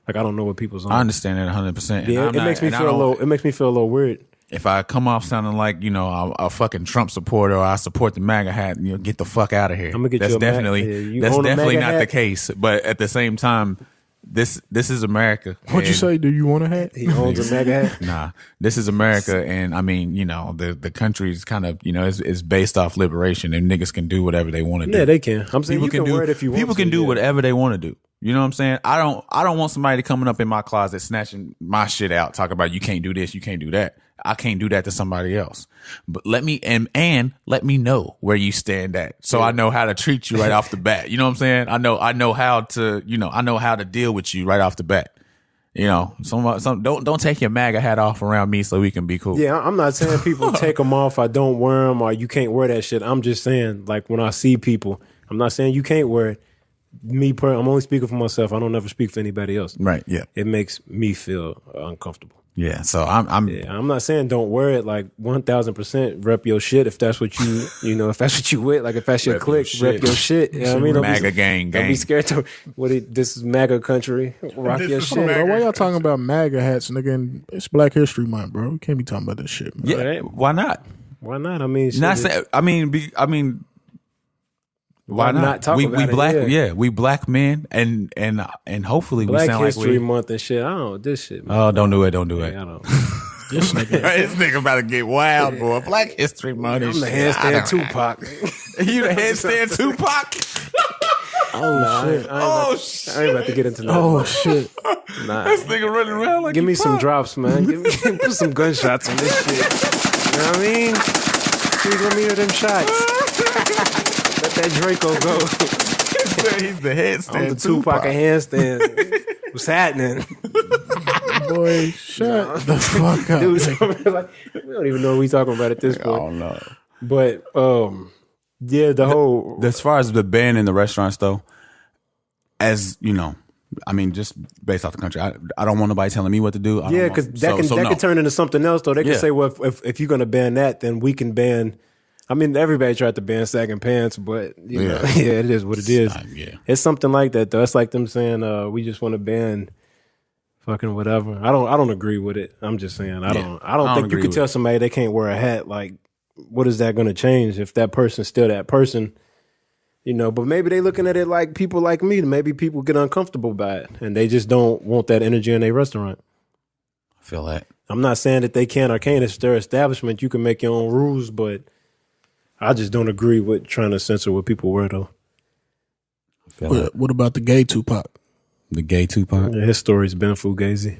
know what people's on. I understand that 100%. Yeah, it makes me feel a little. It makes me feel a little weird. If I come off sounding like a fucking Trump supporter or I support the MAGA hat, get the fuck out of here. I'm gonna get that's you a definitely you that's own a definitely MAGA not hat? the case. But at the same time, this is America. What'd you say? Do you want a hat? He owns a mega hat. Nah, this is America, and I mean, you know, the country is kind of, you know, it's based off liberation, and niggas can do whatever they want to do. Yeah, they can. I'm saying People you can wear it if you want to. People can do yeah. whatever they want to do. You know what I'm saying? I don't want somebody coming up in my closet snatching my shit out, talking about you can't do this, you can't do that. I can't do that to somebody else. But let me and let me know where you stand at, so I know how to treat you right off the bat. You know what I'm saying? I know how to, you know, I know how to deal with you right off the bat. You know, some don't take your MAGA hat off around me so we can be cool. Yeah, I'm not saying people take them off. I don't wear them, or you can't wear that shit. I'm just saying, like, when I see people, I'm not saying you can't wear it. I'm only speaking for myself. I don't ever speak for anybody else. Right. Yeah. It makes me feel uncomfortable. Yeah. So I'm not saying don't wear it. Like 1000% rep your shit if that's what you know, if that's what you with. Like if that's your clique, rep your shit. You know what I mean? MAGA gang. Don't be scared to this is MAGA country. Rock your shit. Bro, why y'all talking about MAGA hats, nigga? It's Black History Month, bro. We can't be talking about this shit, man. Yeah. Right? Why not? Why not? I mean, Not say, I mean. Why not? Talk we about black, it, we black men, and hopefully we Black sound History like we. Month and shit. I don't know this shit. Man. Oh, don't do it! Don't do it! I don't. This nigga. This nigga about to get wild, boy. Black History Month. I'm the handstand Tupac. You the handstand Tupac? Shit. I ain't about to get into that. Oh shit. Nah. This nigga running around like Give me he some Pac. drops, man. Put some gunshots on this shit. You know what I mean? Please let me hear them shots. Let that Draco go. He's the handstand I'm the Tupac of handstand. What's happening? Boy, shut the fuck up. Dude, like, we don't even know what we talking about at this I point. don't know. But yeah, the whole As far as the ban in the restaurants, though, as you know, I mean, just based off the country, I don't want nobody telling me what to do. yeah, because that can turn into something else. Though they can say, well, if you're gonna ban that, then we can ban. I mean, everybody tried to ban sagging pants, but you know, it is what it is. It's something like that, though. It's like them saying, we just want to ban fucking whatever. I don't agree with it. I'm just saying, I don't think you could tell somebody they can't wear a hat. Like, what is that going to change if that person's still that person? You know, but maybe they looking at it like people like me. Maybe people get uncomfortable by it, and they just don't want that energy in their restaurant. I feel that. I'm not saying that they can or can't. It's their establishment. You can make your own rules, but I just don't agree with trying to censor what people wear, though. What about the gay Tupac? The gay Tupac? Yeah, his story's been fugazi.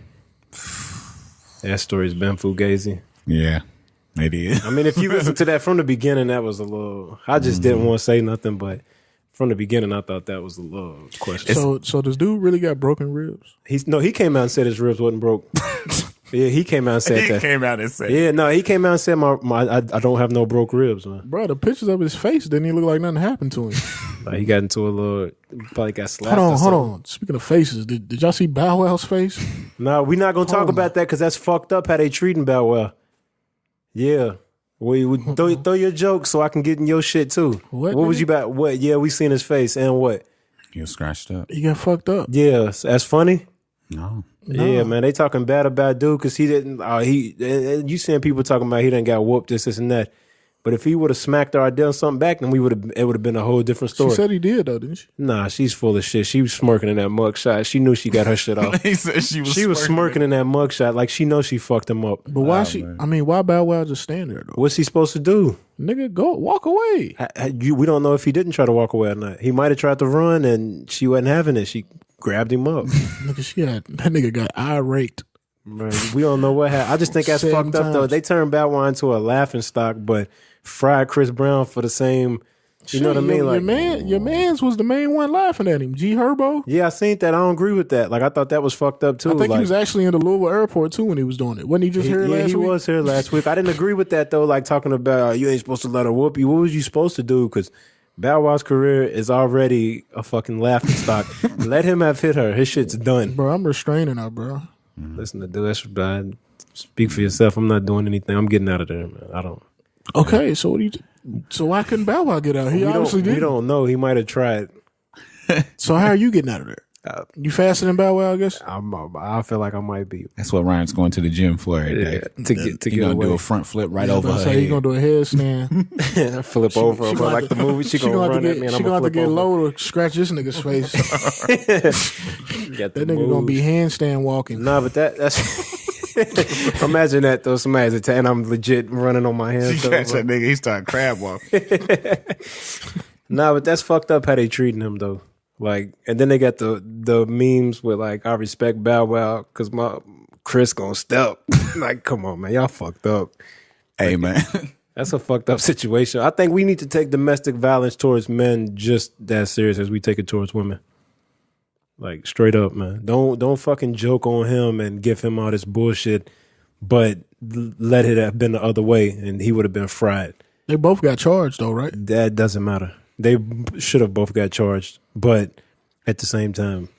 That story's been fugazi. Yeah, it is. I mean, if you listen to that from the beginning, that was a little... I just didn't want to say nothing, but from the beginning, I thought that was a little question. So this dude really got broken ribs? He came out and said his ribs wasn't broke. Yeah, he came out and said that. He came out and said Yeah, no, he came out and said, I don't have no broke ribs, man. Bro, the pictures of his face didn't even look like nothing happened to him. Like, he got into a little... Probably got slapped. Hold on. Speaking of faces, did y'all see Bow Wow's face? No, we're not going to talk about that because that's fucked up how they treating Bow Wow. Yeah. We throw your joke so I can get in your shit too. What was you about? What? Yeah, we seen his face and what? He was scratched up. He got fucked up. Yeah, that's funny. No. Yeah, man, they talking bad about dude because he didn't. You seeing people talking about he didn't got whooped this and that. But if he would have smacked her or done something back, then it would have been a whole different story. She said he did though, didn't she? Nah, she's full of shit. She was smirking in that mugshot. She knew she got her shit off. He said she was smirking in that mugshot like she knows she fucked him up. But why why Bow Wow just stand there though? What's he supposed to do? Nigga, go walk away. We don't know if he didn't try to walk away or not. He might have tried to run and she wasn't having it. She grabbed him up. Nigga, that nigga got irate. Right. We don't know what happened. I just think that's fucked up though. They turned Bow Wow into a laughing stock, but fried Chris Brown for the same. You know what I mean? Your man's was the main one laughing at him. G Herbo. Yeah, I seen that. I don't agree with that. Like, I thought that was fucked up too. I think he was actually in the Louisville airport too when he was doing it. Wasn't he just here last week? Yeah, he was here last week. I didn't agree with that though. Like talking about you ain't supposed to let her whoop you. What was you supposed to do? Because Bow Wow's career is already a fucking laughing stock. Let him have hit her. His shit's done. Bro, I'm restraining her, bro. Listen to do that's bad. Speak for yourself. I'm not doing anything. I'm getting out of there, man. I don't. Okay, so what do you? So why couldn't Bow Wow get out? He obviously did. We don't know. He might have tried. So how are you getting out of there? You faster than Bow Wow, I guess. I feel like I might be. That's what Ryan's going to the gym for every day. To get He's gonna do a front flip right over her head. He's gonna do a headstand. Flip over, but like the movie, she gonna run at me. And she gonna have to get low to scratch this nigga's face. Got the That nigga gonna be moves. handstand walking. Nah, but that's imagine that though. Somebody's attacking. I'm legit running on my hands. She catch that nigga. He started crab walking. Nah, but that's fucked up how they treating him though. Like, and then they got the memes with like, I respect Bow Wow because my Chris gonna step. Like, come on, man, y'all fucked up. Hey, man. That's a fucked up situation. I think we need to take domestic violence towards men just that serious as we take it towards women. Like, straight up, man. Don't fucking joke on him and give him all this bullshit, but let it have been the other way and he would have been fried. They both got charged though, right? That doesn't matter. They should have both got charged, but at the same time,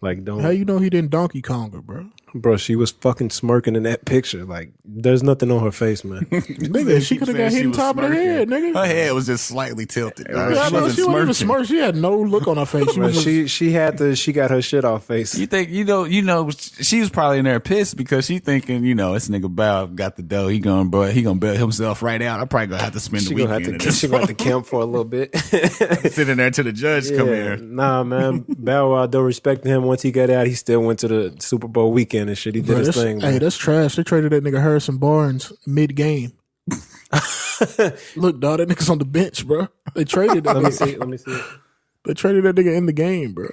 like, don't. How you know he didn't Donkey Kong her, bro? Bro, she was fucking smirking in that picture. Like, there's nothing on her face, man. Nigga, she could have got hit in top of the head, nigga. Her head was just slightly tilted. Yeah, She bro, wasn't she wasn't even smirking. smirk. She had no look on her face. She Bro, was just, she got her shit off face. You think she was probably in there pissed because she thinking this nigga Bow got the dough. He gonna bail himself right out. I'm probably gonna have to spend the She gonna weekend. have to camp for a little bit. Sitting there till the judge come here. Nah, man. Bow Wow, don't respect him. Once he got out, he still went to the Super Bowl weekend and shit. He did bro, his that's, thing. hey, Man. that's trash. They traded that nigga Harrison Barnes mid-game. Look, dog, that nigga's on the bench, bro. They traded that Let me nigga. see. Let me see. They traded that nigga in the game, bro.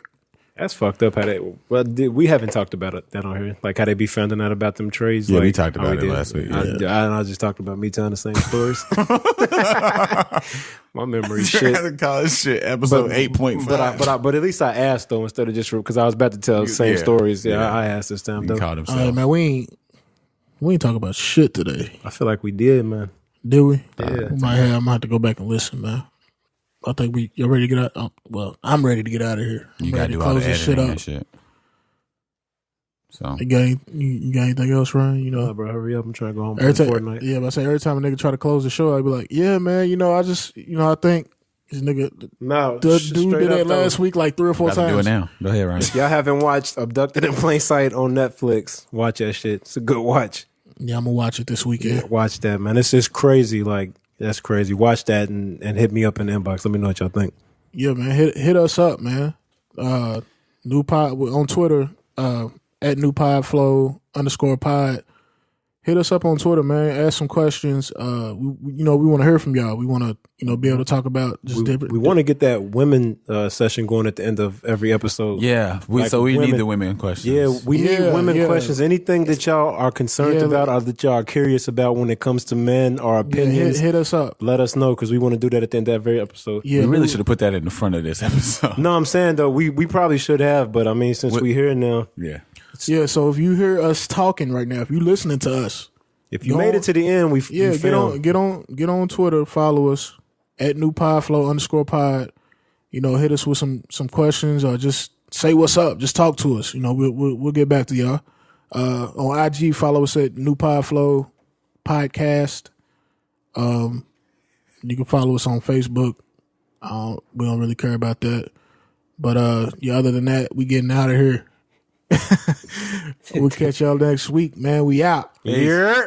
That's fucked up. How they? Well, we haven't talked about that on here. Like how they be finding out about them trades. Yeah, like, we talked about how it did. last week. I just talked about me telling the same stories. My memory shit. I call this shit episode 8.5. But at least I asked though instead of just because I was about to tell the same Yeah. stories. Yeah, Yeah. I asked this time He though. called All himself. right, man, we ain't talking about shit today. I feel like we did, man. Did we? Yeah. I'm gonna have to go back and listen, man. I think you're ready to get out. Well, I'm ready to get out of here. I'm You gotta ready do to all the close this shit editing up. and shit. So You got anything else, Ryan? You know, Nah, bro, hurry up! I'm trying to go home every for time, Fortnite. yeah, but I say every time a nigga try to close the show, I'd be like, yeah, man, I think this nigga, No, the straight dude did up, that though. last week like 3 or 4 about to do it times. now. Go ahead, Ryan. Y'all haven't watched Abducted in Plain Sight on Netflix? Watch that shit. It's a good watch. Yeah, I'm gonna watch it this weekend. Yeah, watch that, man. It's just crazy. Like, that's crazy. Watch that and hit me up in the inbox. Let me know what y'all think. Yeah, man, hit us up, man. New pod on Twitter at newpodflow_pod. Hit us up on Twitter, man. Ask some questions. We want to hear from y'all. We want to, be able to talk about just different. We want to get that women session going at the end of every episode. Yeah, Like we women- need the women questions. Yeah, we need Yeah, women yeah. questions. Anything that y'all are concerned Yeah, about or that y'all are curious about when it comes to men or opinions, hit us up. let us know because we want to do that at the end of every episode. Yeah, we really should have put that in the front of this episode. No, I'm saying though, we probably should have, but I mean, since we're here now, Yeah. Yeah, so if you hear us talking right now, if you listening to us, if you Go made on. it to the end, we yeah, get on Twitter, follow us at newpodflow_pod. Hit us with some questions or just say what's up. Just talk to us. We'll get back to y'all. On IG, follow us at newpodflow podcast. You can follow us on Facebook. We don't really care about that. But other than that, we getting out of here. We'll catch y'all next week, man. We out. Yeah.